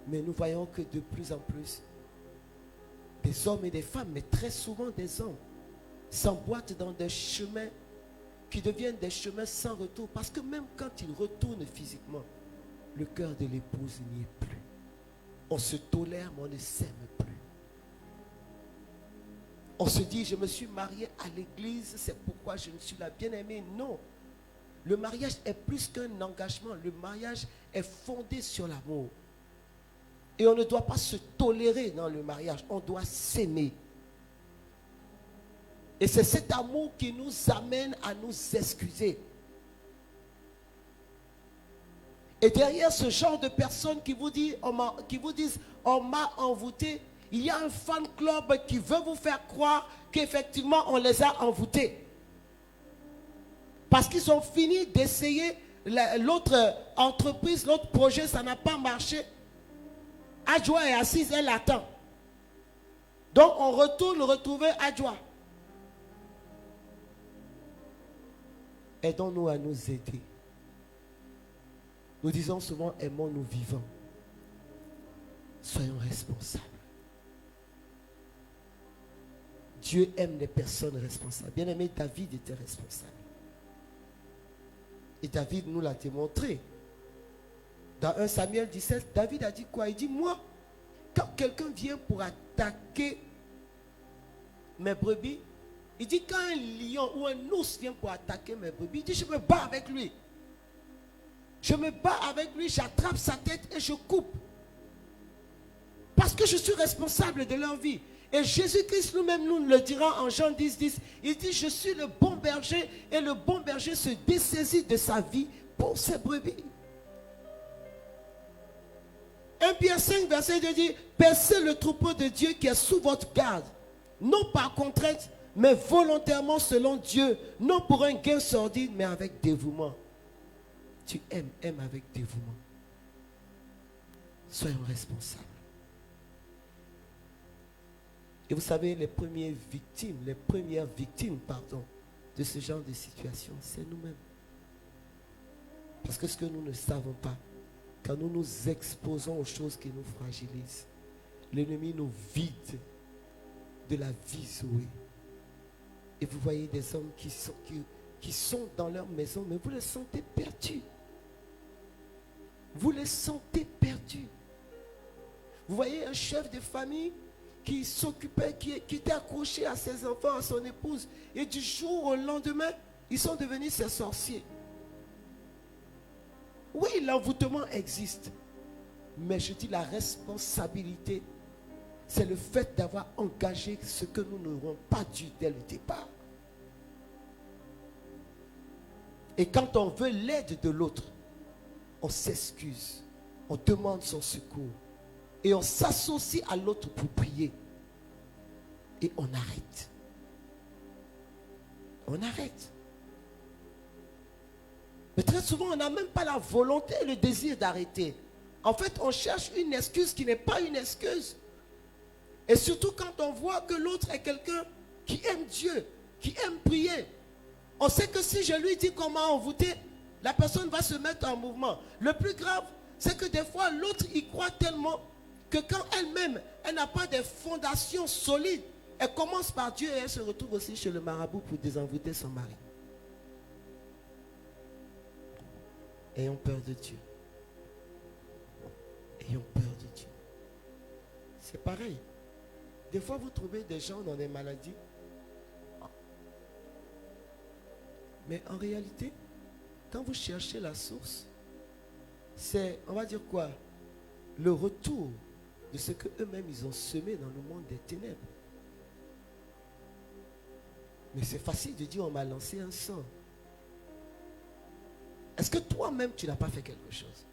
mais nous voyons que de plus en plus, des hommes et des femmes, mais très souvent des hommes, s'emboîtent dans des chemins qui deviennent des chemins sans retour. Parce que même quand ils retournent physiquement, le cœur de l'épouse n'y est plus. On se tolère, mais on ne s'aime plus. On se dit, je me suis marié à l'église, c'est pourquoi je ne suis la bien-aimée. Non. Le mariage est plus qu'un engagement. Le mariage est fondé sur l'amour. Et on ne doit pas se tolérer dans le mariage. On doit s'aimer. Et c'est cet amour qui nous amène à nous excuser. Et derrière ce genre de personnes qui vous disent, on m'a envoûté, il y a un fan club qui veut vous faire croire qu'effectivement on les a envoûtés. Parce qu'ils ont fini d'essayer l'autre entreprise, l'autre projet, ça n'a pas marché. Adjoa est assise, elle attend. Donc on retourne retrouver Adjoa. Aidons-nous à nous aider. Nous disons souvent, aimons-nous vivants. Soyons responsables. Dieu aime les personnes responsables. Bien-aimé, David était responsable. Et David nous l'a démontré. Dans 1 Samuel 17, David a dit quoi? Il dit, moi, quand quelqu'un vient pour attaquer mes brebis, il dit, quand un lion ou un ours vient pour attaquer mes brebis, il dit, je me bats avec lui. Je me bats avec lui, j'attrape sa tête et je coupe. Parce que je suis responsable de leur vie. Et Jésus-Christ nous-mêmes nous le dira en Jean 10, 10. Il dit, je suis le bon berger et le bon berger se dessaisit de sa vie pour ses brebis. 1 Pierre 5, verset 2 dit, percez le troupeau de Dieu qui est sous votre garde, non par contrainte, mais volontairement selon Dieu, non pour un gain sordide, mais avec dévouement. Tu aimes avec dévouement. Soyons responsables. Et vous savez, les premières victimes de ce genre de situation, c'est nous-mêmes. Parce que ce que nous ne savons pas, quand nous nous exposons aux choses qui nous fragilisent, l'ennemi nous vide de la vie Zoé. Et vous voyez des hommes qui sont dans leur maison, mais vous les sentez perdus. Vous les sentez perdus. Vous voyez un chef de famille qui s'occupait, qui était accroché à ses enfants, à son épouse, et du jour au lendemain, ils sont devenus ses sorciers. Oui, l'envoûtement existe, mais je dis la responsabilité, c'est le fait d'avoir engagé ce que nous n'aurons pas dû dès le départ. Et quand on veut l'aide de l'autre, on s'excuse, on demande son secours et on s'associe à l'autre pour prier. Et on arrête. On arrête. Mais très souvent, on n'a même pas la volonté et le désir d'arrêter. En fait, on cherche une excuse qui n'est pas une excuse. Et surtout quand on voit que l'autre est quelqu'un qui aime Dieu, qui aime prier. On sait que si je lui dis comment envoûter, la personne va se mettre en mouvement. Le plus grave, c'est que des fois, l'autre y croit tellement que quand elle-même, elle n'a pas des fondations solides, elle commence par Dieu et elle se retrouve aussi chez le marabout pour désenvoûter son mari. Ayons peur de Dieu. Ayons peur de Dieu. C'est pareil. Des fois, vous trouvez des gens dans des maladies. Mais en réalité, quand vous cherchez la source, c'est, on va dire quoi? Le retour de ce qu'eux-mêmes ils ont semé dans le monde des ténèbres. Mais c'est facile de dire, on m'a lancé un sort. Est-ce que toi-même, tu n'as pas fait quelque chose?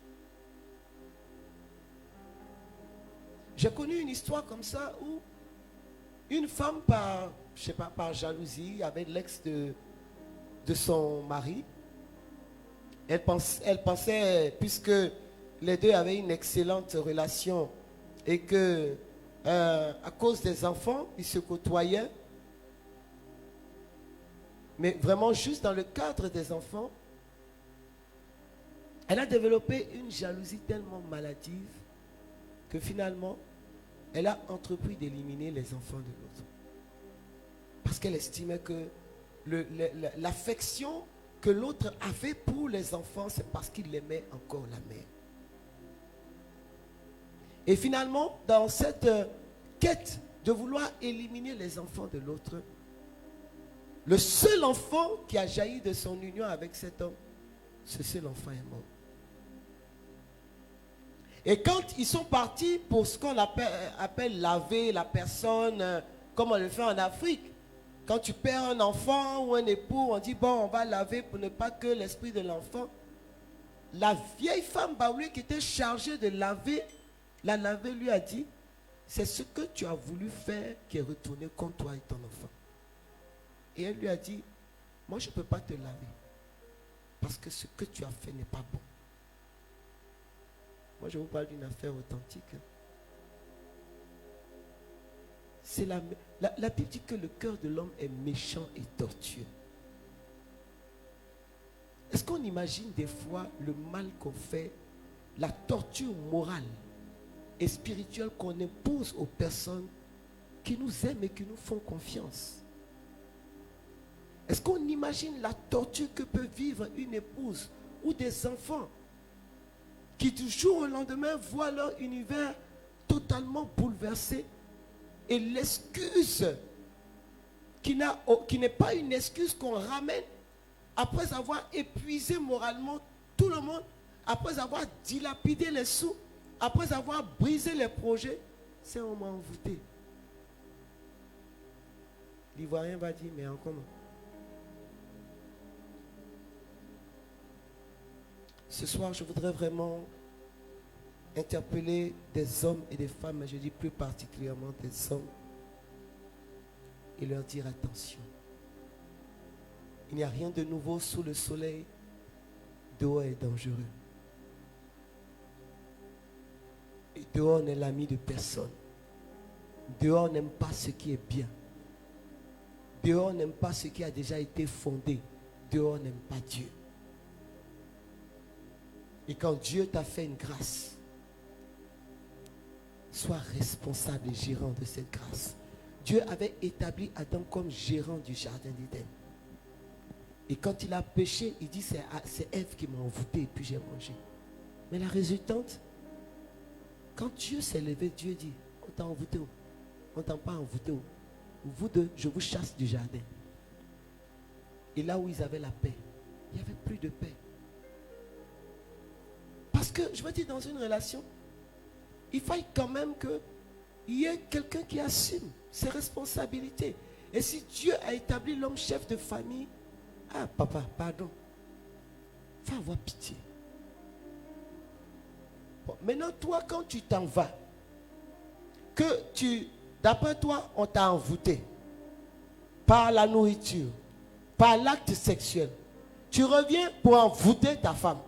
J'ai connu une histoire comme ça où une femme, par jalousie, avec l'ex de son mari, elle pensait, puisque les deux avaient une excellente relation et que à cause des enfants, ils se côtoyaient, mais vraiment juste dans le cadre des enfants, elle a développé une jalousie tellement maladive que finalement, elle a entrepris d'éliminer les enfants de l'autre. Parce qu'elle estimait que l'affection que l'autre avait pour les enfants, c'est parce qu'il aimait encore la mère. Et finalement, dans cette quête de vouloir éliminer les enfants de l'autre, le seul enfant qui a jailli de son union avec cet homme, ce seul enfant est mort. Et quand ils sont partis pour ce qu'on appelle laver la personne, comme on le fait en Afrique, quand tu perds un enfant ou un époux, on dit bon, on va laver pour ne pas que l'esprit de l'enfant. La vieille femme baoulée qui était chargée de laver, la laver lui a dit, c'est ce que tu as voulu faire qui est retourné contre toi et ton enfant. Et elle lui a dit, moi je ne peux pas te laver parce que ce que tu as fait n'est pas bon. Moi, je vous parle d'une affaire authentique. C'est la Bible dit que le cœur de l'homme est méchant et tortueux. qu'on imagine des fois le mal qu'on fait, la torture morale et spirituelle qu'on impose aux personnes qui nous aiment et qui nous font confiance? Est-ce qu'on imagine la torture que peut vivre une épouse ou des enfants qui du jour au lendemain voient leur univers totalement bouleversé et l'excuse qui n'est pas une excuse qu'on ramène après avoir épuisé moralement tout le monde, après avoir dilapidé les sous, après avoir brisé les projets, c'est on m'a envoûté. L'Ivoirien va dire, mais en comment? Ce soir, je voudrais vraiment interpeller des hommes et des femmes, mais je dis plus particulièrement des hommes, et leur dire attention. Il n'y a rien de nouveau sous le soleil. Dehors est dangereux. Et dehors n'est l'ami de personne. Dehors n'aime pas ce qui est bien. Dehors n'aime pas ce qui a déjà été fondé. Dehors n'aime pas Dieu. Et quand Dieu t'a fait une grâce, sois responsable et gérant de cette grâce. Dieu avait établi Adam comme gérant du jardin d'Éden. Et quand il a péché, il dit c'est Ève qui m'a envoûté et puis j'ai mangé. Mais la résultante, quand Dieu s'est levé, Dieu dit, on t'a envoûté où? On t'a pas envoûté où? Vous deux, je vous chasse du jardin. Et là où ils avaient la paix, il n'y avait plus de paix. Parce que, je veux dire, dans une relation, il faut quand même qu'il y ait quelqu'un qui assume ses responsabilités. Et si Dieu a établi l'homme chef de famille, ah papa, pardon, faut avoir pitié. Bon, maintenant, toi, quand tu t'en vas, d'après toi, on t'a envoûté par la nourriture, par l'acte sexuel, tu reviens pour envoûter ta femme.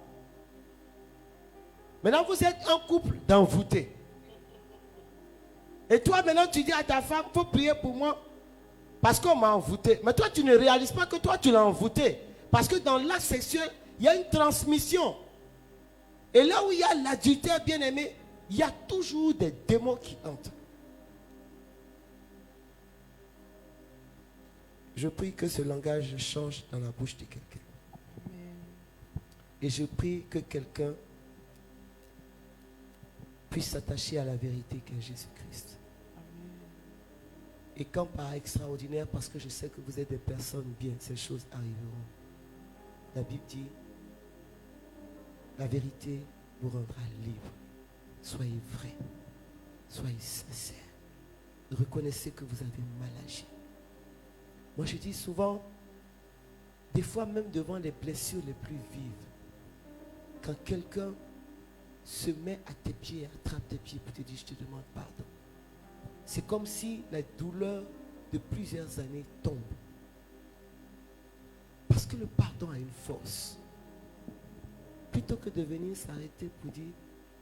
Maintenant, vous êtes un couple d'envoûtés. Et toi, maintenant, tu dis à ta femme, il faut prier pour moi parce qu'on m'a envoûté. Mais toi, tu ne réalises pas que toi, tu l'as envoûté. Parce que dans l'acte sexuel, il y a une transmission. Et là où il y a l'adultère bien-aimé, il y a toujours des démons qui entrent. Je prie que ce langage change dans la bouche de quelqu'un. Et je prie que quelqu'un puisse s'attacher à la vérité qu'est Jésus-Christ. Et quand par extraordinaire, parce que je sais que vous êtes des personnes bien, ces choses arriveront. La Bible dit, la vérité vous rendra libre. Soyez vrais, soyez sincères. Reconnaissez que vous avez mal agi. Moi je dis souvent, des fois même devant les blessures les plus vives, quand quelqu'un se met à tes pieds, attrape tes pieds pour te dire je te demande pardon. C'est comme si la douleur de plusieurs années tombe. Parce que le pardon a une force. Plutôt que de venir s'arrêter pour dire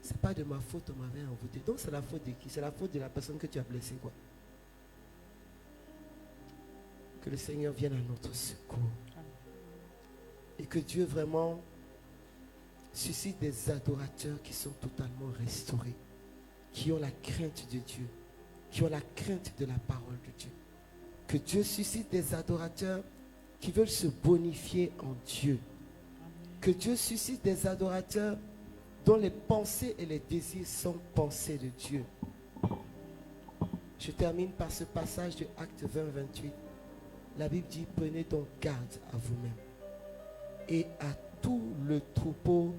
c'est pas de ma faute, on m'avait envoûté. Donc c'est la faute de qui? C'est la faute de la personne que tu as blessée, quoi. Que le Seigneur vienne à notre secours. Et que Dieu vraiment suscite des adorateurs qui sont totalement restaurés, qui ont la crainte de Dieu, qui ont la crainte de la parole de Dieu. Que Dieu suscite des adorateurs qui veulent se bonifier en Dieu. Que Dieu suscite des adorateurs dont les pensées et les désirs sont pensées de Dieu. Je termine par ce passage de Actes 20-28. La Bible dit, prenez donc garde à vous-même et à tout le troupeau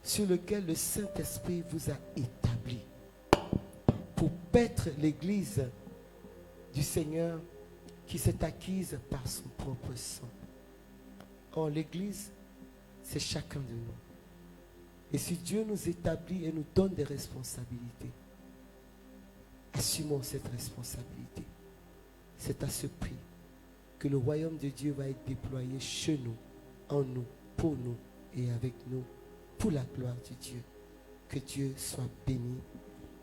sur lequel le Saint-Esprit vous a établi pour paître l'église du Seigneur qui s'est acquise par son propre sang. Or, l'église, c'est chacun de nous. Et si Dieu nous établit et nous donne des responsabilités, assumons cette responsabilité. C'est à ce prix que le royaume de Dieu va être déployé chez nous, en nous, pour nous et avec nous, pour la gloire de Dieu. Que Dieu soit béni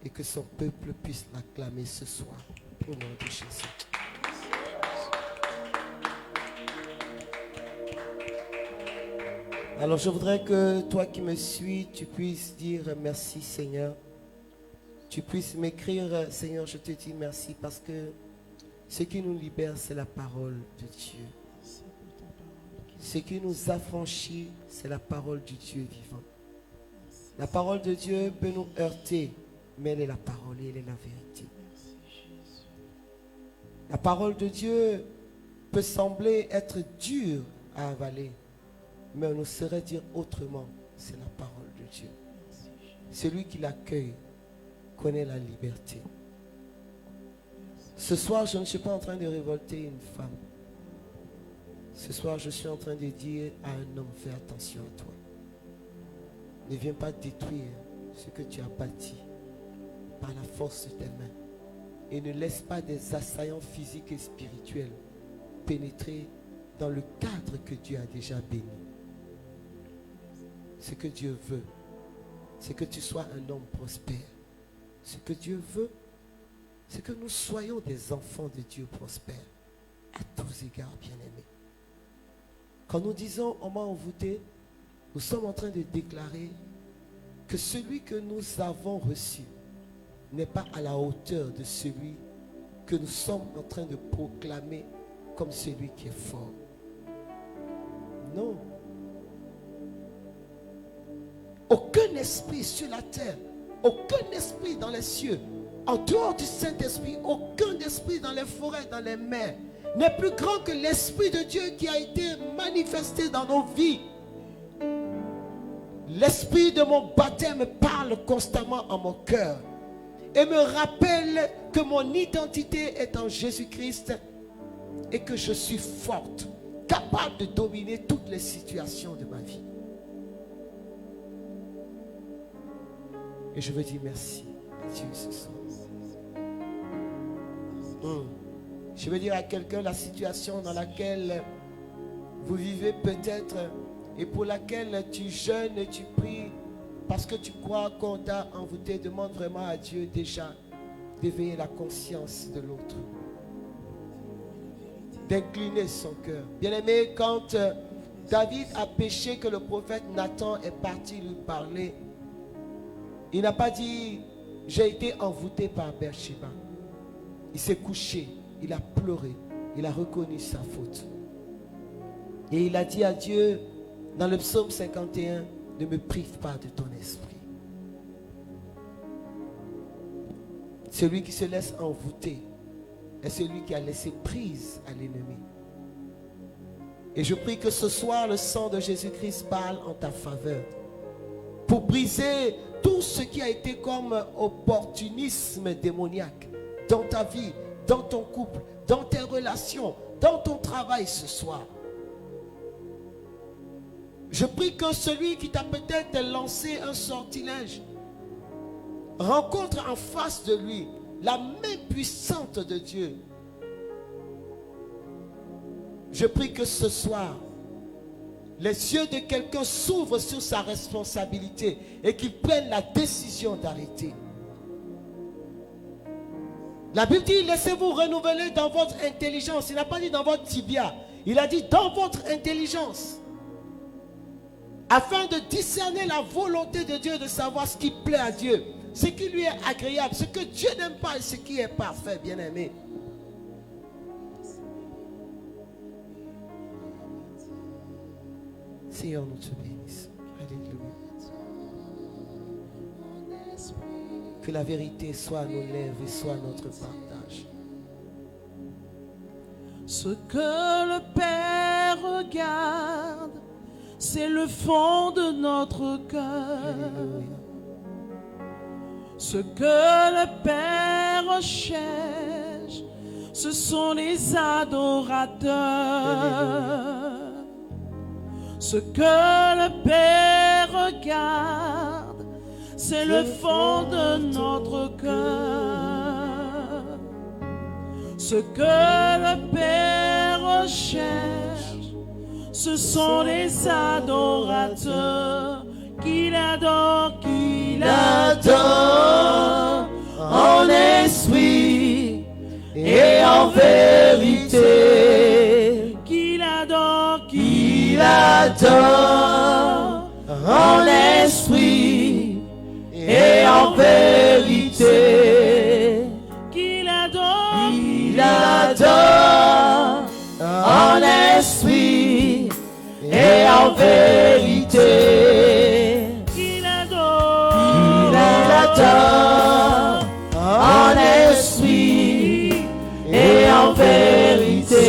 et que son peuple puisse l'acclamer ce soir. Au nom de Jésus. Alors je voudrais que toi qui me suis, tu puisses dire merci Seigneur. Tu puisses m'écrire, Seigneur, je te dis merci parce que ce qui nous libère, c'est la parole de Dieu. Ce qui nous affranchit, c'est la parole du Dieu vivant. La parole de Dieu peut nous heurter, mais elle est la parole et elle est la vérité. La parole de Dieu peut sembler être dure à avaler, mais on ne saurait dire autrement, c'est la parole de Dieu. Celui qui l'accueille connaît la liberté. Ce soir, je ne suis pas en train de révolter une femme. Ce soir, je suis en train de dire à un homme, fais attention à toi. Ne viens pas détruire ce que tu as bâti par la force de tes mains. Et ne laisse pas des assaillants physiques et spirituels pénétrer dans le cadre que Dieu a déjà béni. Ce que Dieu veut, c'est que tu sois un homme prospère. Ce que Dieu veut, c'est que nous soyons des enfants de Dieu prospères, à tous égards, bien-aimés. Quand nous disons on m'a envoûté, nous sommes en train de déclarer que celui que nous avons reçu n'est pas à la hauteur de celui que nous sommes en train de proclamer comme celui qui est fort. Non. Aucun esprit sur la terre, aucun esprit dans les cieux, en dehors du Saint-Esprit, aucun esprit dans les forêts, dans les mers, n'est plus grand que l'Esprit de Dieu qui a été manifesté dans nos vies. L'Esprit de mon baptême parle constamment en mon cœur et me rappelle que mon identité est en Jésus-Christ et que je suis forte, capable de dominer toutes les situations de ma vie. Et je veux dire merci à Dieu ce soir. Je veux dire à quelqu'un la situation dans laquelle vous vivez peut-être et pour laquelle tu jeûnes et tu pries parce que tu crois qu'on t'a envoûté. Demande vraiment à Dieu déjà d'éveiller la conscience de l'autre, d'incliner son cœur. Bien-aimé, quand David a péché, que le prophète Nathan est parti lui parler, il n'a pas dit j'ai été envoûté par Bathsheba. Il s'est couché, il a pleuré, il a reconnu sa faute. Et il a dit à Dieu dans le psaume 51, ne me prive pas de ton esprit. Celui qui se laisse envoûter est celui qui a laissé prise à l'ennemi. Et je prie que ce soir le sang de Jésus-Christ parle en ta faveur pour briser tout ce qui a été comme opportunisme démoniaque dans ta vie, dans ton couple, dans tes relations, dans ton travail ce soir. Je prie que celui qui t'a peut-être lancé un sortilège rencontre en face de lui la main puissante de Dieu. Je prie que ce soir, les yeux de quelqu'un s'ouvrent sur sa responsabilité et qu'il prenne la décision d'arrêter. La Bible dit, laissez-vous renouveler dans votre intelligence. Il n'a pas dit dans votre tibia. Il a dit dans votre intelligence. Afin de discerner la volonté de Dieu, de savoir ce qui plaît à Dieu, ce qui lui est agréable, ce que Dieu n'aime pas et ce qui est parfait, bien-aimé. Seigneur, nous te bénissons. Alléluia. Que la vérité soit à nos lèvres et soit notre partage. Ce que le Père regarde, c'est le fond de notre cœur. Alléluia. Ce que le Père recherche, ce sont les adorateurs. Alléluia. Ce que le Père regarde, c'est le fond de notre cœur. Ce que le Père recherche, ce sont les adorateurs qu'il adore, en esprit et en vérité. Qu'il adore, en vérité. Il adore, en esprit et en vérité.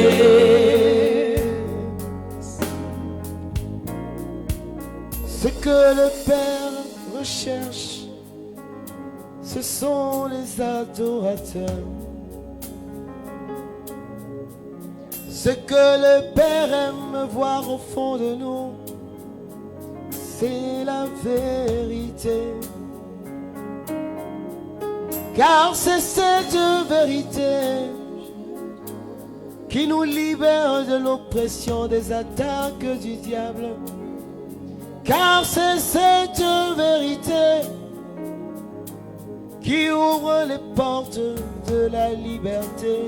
Ce que le Père recherche, ce sont les adorateurs. Ce que le Père aime voir au fond de nous, c'est la vérité. Car c'est cette vérité qui nous libère de l'oppression des attaques du diable. Car c'est cette vérité qui ouvre les portes de la liberté.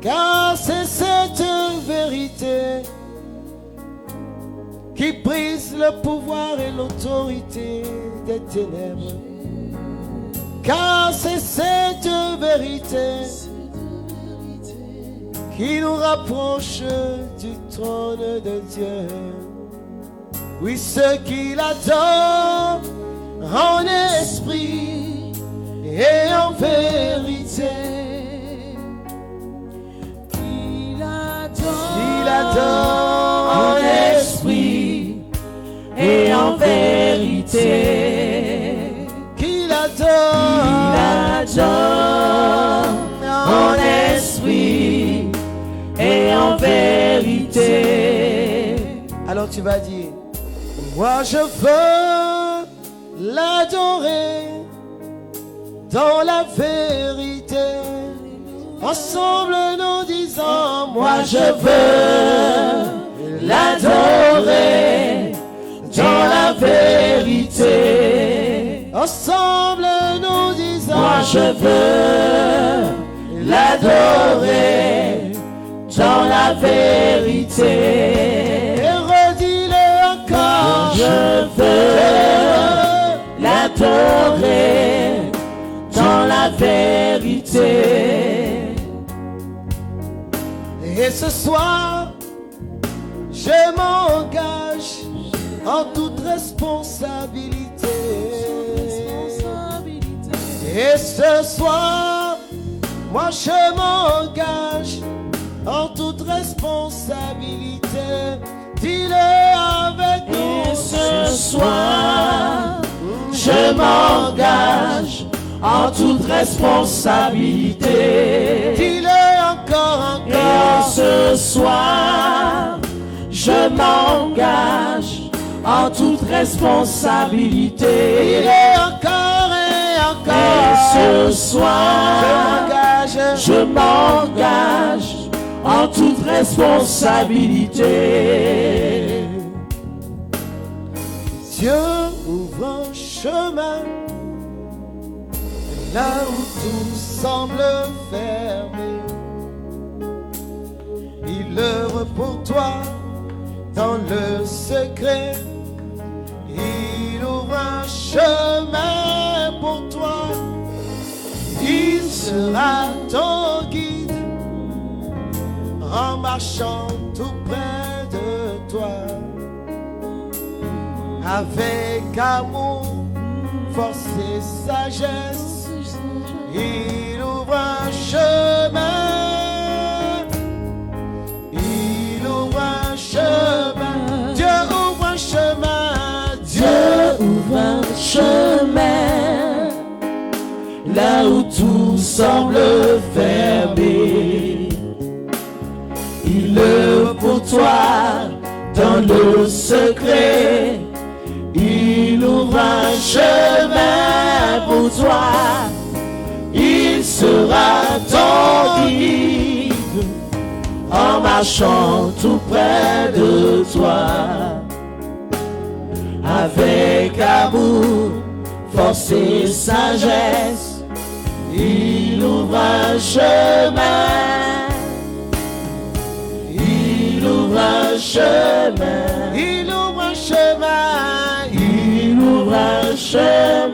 Car c'est cette vérité qui brise le pouvoir et l'autorité des ténèbres. Car c'est cette vérité qui nous rapproche du trône de Dieu. Oui, ceux qui l'adorent en esprit et en vérité. Il adore En esprit et en vérité. Qu'il adore En esprit et en vérité. Alors tu vas dire, moi je veux l'adorer dans la vérité. Ensemble nous disons, Moi je veux l'adorer dans la vérité. ensemble nous disons, Moi je veux l'adorer dans la vérité. et redis-le encore, Je veux l'adorer dans la vérité. Et ce soir, je m'engage en toute responsabilité. Et ce soir, moi je m'engage en toute responsabilité. Dis-le avec nous. Et ce soir, je m'engage en toute responsabilité. Dis-le encore, Et encore. ce soir, je m'engage en toute responsabilité. Dis-le encore et Et encore. ce soir, je m'engage en toute responsabilité. Dieu ouvre un chemin là où tout semble fermé. Il œuvre pour toi dans le secret. Il ouvre un chemin pour toi. Il sera ton guide en marchant tout près de toi. Avec amour, force et sagesse, il ouvre un chemin. Il ouvre un chemin. Dieu ouvre un chemin. Dieu ouvre un chemin là où tout semble fermé. Il œuvre pour toi dans le secret. Il ouvre un chemin pour toi. Il sera ton guide en marchant tout près de toi. Avec amour, force et sagesse, il ouvre un chemin. Il ouvre un chemin. Il ouvre un chemin. Il ouvre un chemin.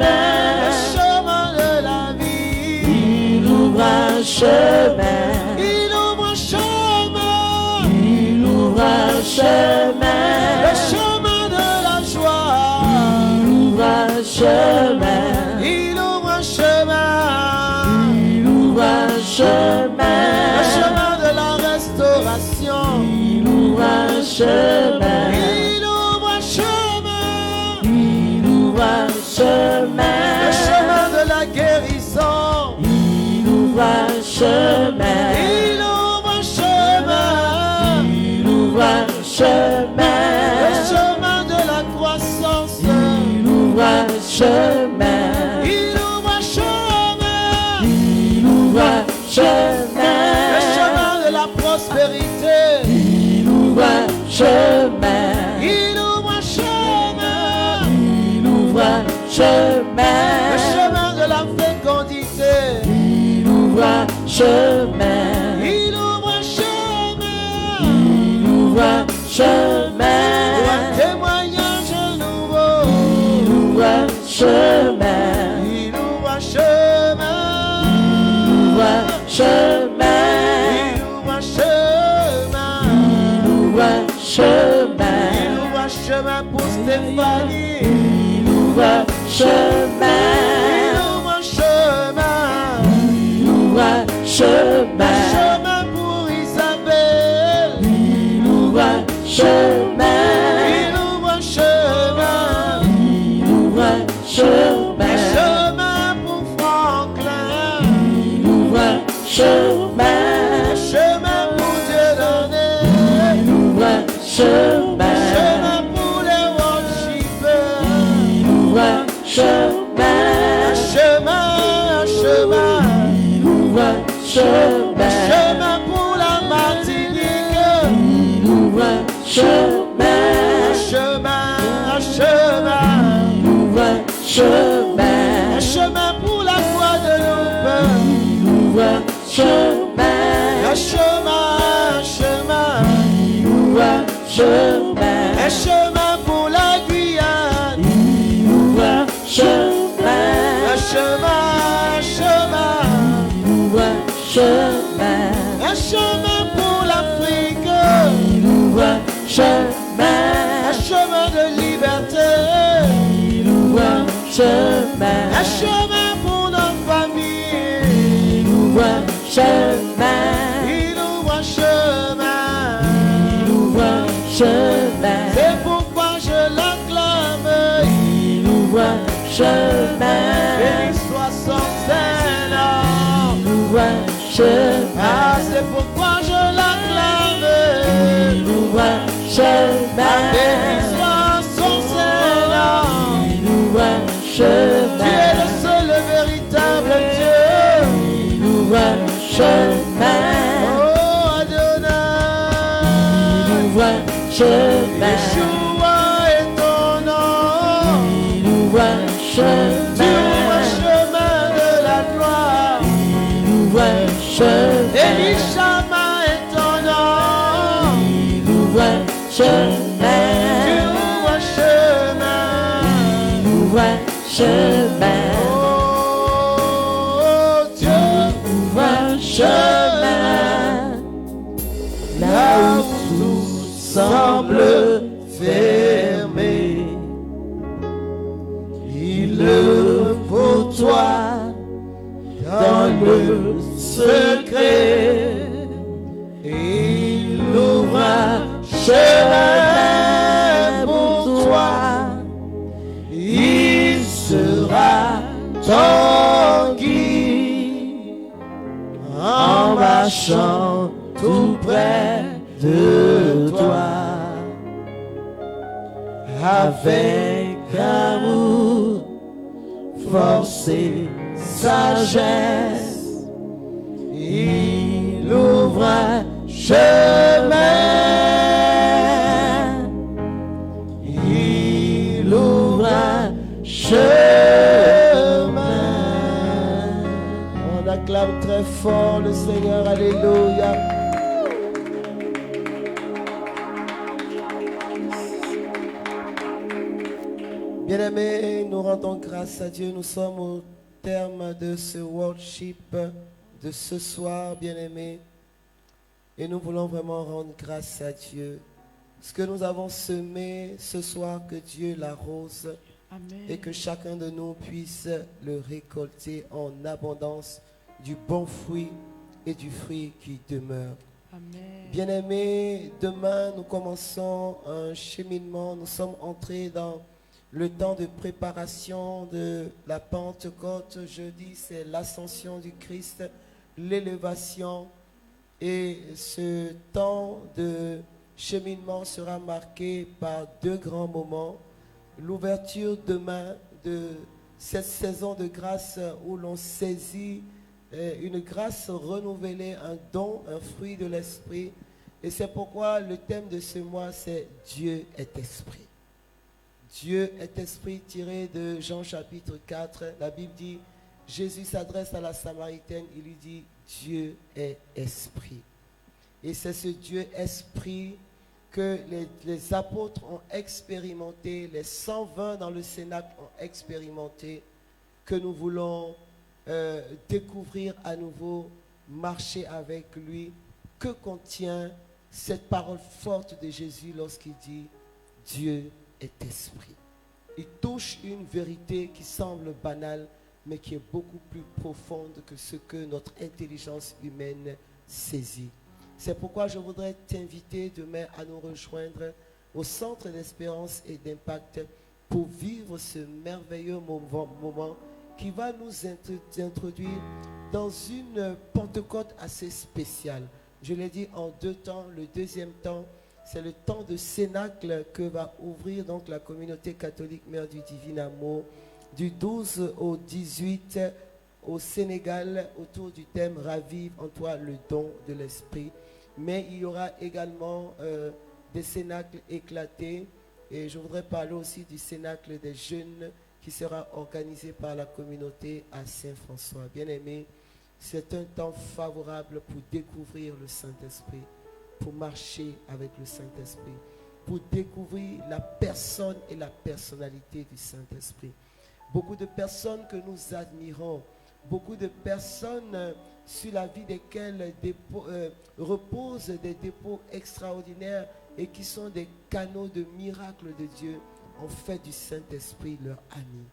Le chemin de la vie. Il ouvre un chemin. Il ouvre un chemin. Il ouvre un chemin. chemin. Il ouvre un chemin. Il ouvre un chemin. Le chemin de la guérison. Il ouvre un chemin. Il ouvre un chemin. Il ouvre un chemin. Le chemin de la croissance. Il ouvre un chemin. Il ouvre un chemin. Il ouvre un chemin. Le chemin de la prospérité. Il ouvre un chemin. Il ouvre un chemin. Il ouvre un chemin. Le chemin de la fécondité. Il ouvre un chemin. Il ouvre un chemin. Il ouvre un chemin. Pour un témoignage nouveau. Il ouvre un chemin. Il ouvre un chemin. Il ouvre un chemin. Il ouvre un chemin. Il ouvre un chemin. Il ouvre un chemin pour Stéphanie. Il ouvre un chemin. Il ouvre un chemin. Il ouvre un chemin. Un chemin pour Isabelle. Il ouvre un chemin. Il ouvre un chemin. Il ouvre un chemin. Un chemin pour Franklin. Il ouvre un chemin. Un chemin pour Dieudonné. Il ouvre un chemin. Un chemin pour les worshipers. Il ouvre un chemin. Un chemin, un chemin. Il ouvre un chemin. Un chemin pour la Martinique. Il ouvre un chemin. Un chemin, un chemin. Il ouvre un chemin. Un chemin pour la Guadeloupe. Il ouvre un chemin. Un chemin, un chemin. Il ouvre un chemin. Un chemin pour la Guyane. Il ouvre un chemin. Un chemin, un chemin. Il ouvre un chemin. Un chemin pour l'Afrique. Il ouvre un chemin. Un chemin de liberté. Il ouvre un chemin. Un chemin pour nos familles. Il ouvre un chemin. Il ouvre un chemin. Il ouvre un chemin. C'est pourquoi je l'acclame. Il ouvre un chemin. Béni soit son Seigneur. Il ouvre un chemin. Ah, c'est pourquoi je l'acclame. Il ouvre un chemin. Béni soit son Seigneur. Il ouvre un Tu es chemin. le seul et véritable Dieu. Il ouvre un chemin. Oh Adonai. Il ouvre un chemin. Yeshua est ton nom. Il ouvre un Tu ouvres un chemin. chemin de la gloire. Il ouvre un chemin. Elishama est ton nom. Il ouvre un Tu chemin. ouvres un chemin. Il ouvre un chemin. Oh Dieu, Ouvre un chemin. Là où tout semble fermé, il le faut toi dans le secret. Il ouvre un chemin pour toi. Il sera ton guide en marchant tout près de toi. Avec amour, force et sagesse, il ouvre un chemin. Il ouvre un chemin. On acclame très fort le Seigneur. Alléluia. Bien-aimés, nous rendons grâce à Dieu. Nous sommes au terme de ce worship de ce soir, bien-aimés. Et nous voulons vraiment rendre grâce à Dieu. Ce que nous avons semé ce soir, que Dieu l'arrose. Amen. Et que chacun de nous puisse le récolter en abondance, du bon fruit et du fruit qui demeure. Bien-aimés, demain nous commençons un cheminement. Nous sommes entrés dans le temps de préparation de la Pentecôte. Jeudi, c'est l'ascension du Christ, l'élévation. Et ce temps de cheminement sera marqué par deux grands moments. L'ouverture demain de cette saison de grâce où l'on saisit une grâce renouvelée, un don, un fruit de l'esprit. Et c'est pourquoi le thème de ce mois, c'est Dieu est esprit. Dieu est esprit, tiré de Jean chapitre 4. La Bible dit, Jésus s'adresse à la Samaritaine, il lui dit, Dieu est esprit. Et c'est ce Dieu esprit que les apôtres ont expérimenté, les 120 dans le Cénacle ont expérimenté, que nous voulons découvrir à nouveau, marcher avec lui. Que contient cette parole forte de Jésus lorsqu'il dit Dieu est esprit? Il touche une vérité qui semble banale, mais qui est beaucoup plus profonde que ce que notre intelligence humaine saisit. C'est pourquoi je voudrais t'inviter demain à nous rejoindre au Centre d'Espérance et d'Impact pour vivre ce merveilleux moment qui va nous introduire dans une Pentecôte assez spéciale. Je l'ai dit en deux temps. Le deuxième temps, c'est le temps de Cénacle que va ouvrir donc la communauté catholique Mère du Divin Amour du 12 au 18 au Sénégal autour du thème « Ravive en toi le don de l'Esprit ». Mais il y aura également des cénacles éclatés et je voudrais parler aussi du cénacle des jeunes qui sera organisé par la communauté à Saint-François. Bien-aimés, c'est un temps favorable pour découvrir le Saint-Esprit, pour marcher avec le Saint-Esprit, pour découvrir la personne et la personnalité du Saint-Esprit. Beaucoup de personnes que nous admirons, beaucoup de personnes sur la vie desquelles reposent des dépôts extraordinaires et qui sont des canaux de miracles de Dieu, ont fait du Saint-Esprit leur ami,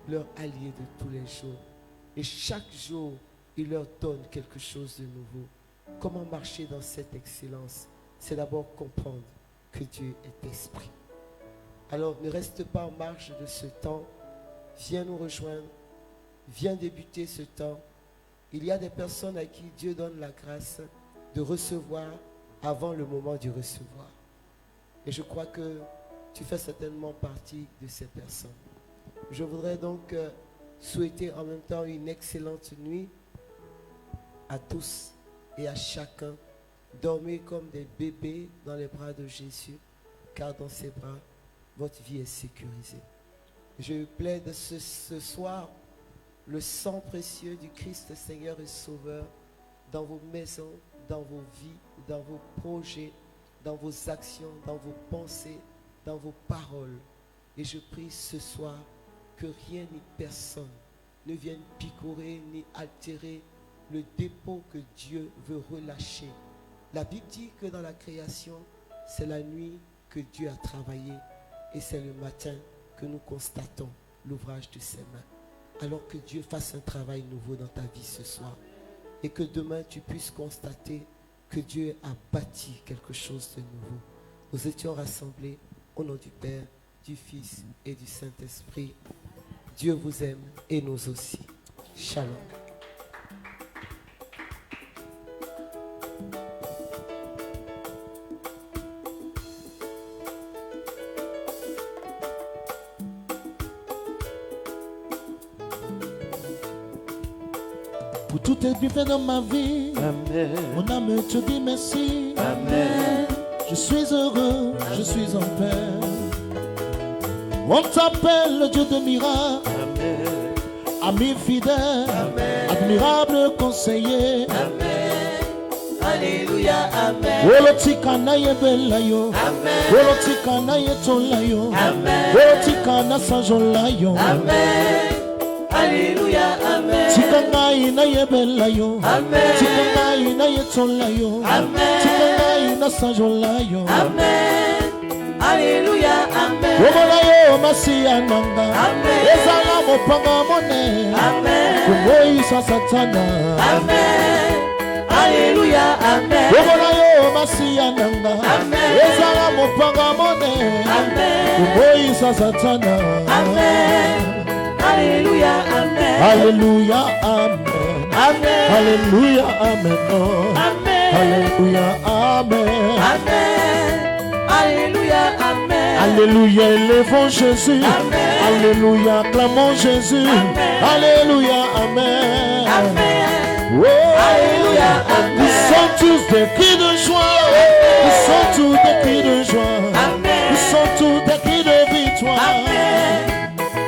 leur allié de tous les jours. Et chaque jour, il leur donne quelque chose de nouveau. Comment marcher dans cette excellence? C'est d'abord comprendre que Dieu est esprit. Alors ne reste pas en marge de ce temps. Viens nous rejoindre. Viens débuter ce temps. Il y a des personnes à qui Dieu donne la grâce de recevoir avant le moment du recevoir. Et je crois que tu fais certainement partie de ces personnes. Je voudrais donc souhaiter en même temps une excellente nuit à tous et à chacun. Dormez comme des bébés dans les bras de Jésus, car dans ses bras, votre vie est sécurisée. Je plaide ce soir le sang précieux du Christ Seigneur et Sauveur dans vos maisons, dans vos vies, dans vos projets, dans vos actions, dans vos pensées, dans vos paroles. Et je prie ce soir que rien ni personne ne vienne picorer ni altérer le dépôt que Dieu veut relâcher. La Bible dit que dans la création, c'est la nuit que Dieu a travaillé et c'est le matin que nous constatons l'ouvrage de ses mains. Alors que Dieu fasse un travail nouveau dans ta vie ce soir et que demain tu puisses constater que Dieu a bâti quelque chose de nouveau. Nous étions rassemblés au nom du Père, du Fils et du Saint-Esprit. Dieu vous aime et nous aussi. Shalom. Pour tout est fait dans ma vie. Amen. Mon âme te dit merci. Amen. Je suis heureux, je suis en paix. On t'appelle le Dieu de miracles. Amen. Ami fidèle. Amen. Admirable conseiller. Amen. Alléluia. Amen. Olotikana yebelayo. Amen. Olotikana yetolayo. Amen. Olotikana sanjolayo. Amen. Alléluia. Amen. Tikana ina yebelayo. Amen. Tikana ina yetolayo. Amen. Tikana ina sanjolayo. Amen. Alléluia. Amen. Womolayo masiya nanga. Amen. Ezala mopanga mone. Amen. Kumoisa satana. Amen. Alléluia, Amen. Obonayo masiya nanga. Amen. Ezala mopanga mone. Amen. Kuboyisa satana. Amen. Alléluia, Amen. Alléluia, Amen. Amen. Alléluia, Amen. Amen. Alléluia, Amen. Amen. Alléluia, Amen. Alléluia, élevons Jésus. Amen. Alléluia, clamons Jésus. Amen. Alléluia, Amen. Amen. Oh. Alléluia, Amen. Nous sommes tous des cris de joie. Nous sommes tous des cris de joie. Amen. Nous sommes tous des cris de victoire. Amen.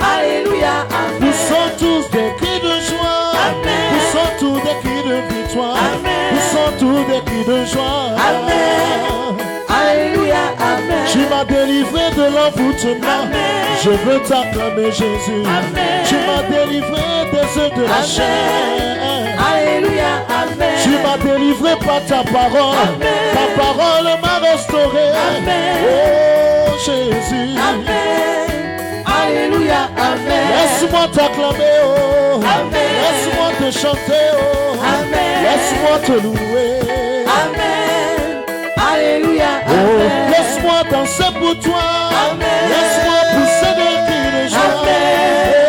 Alléluia, Amen. Nous sommes tous des cris de joie. Amen. Nous sommes tous des cris de victoire. Amen. Nous sommes tous des cris de joie. Amen. Alléluia, Amen. Tu m'as délivré de l'envoûtement. Amen. Je veux t'acclamer Jésus. Amen. Tu m'as délivré des œufs de la Amen. chair. Alléluia, Amen. Tu m'as délivré par ta parole. Amen. Ta parole m'a restauré. Amen. Oh Jésus. Amen. Alléluia, Amen. Laisse-moi t'acclamer. Oh. Amen. Laisse-moi te chanter. Oh. Amen. Laisse-moi te louer. Amen. Alléluia, Oh. Amen. Laisse-moi danser pour toi. Amen. Laisse-moi pousser des cris de joie. Amen.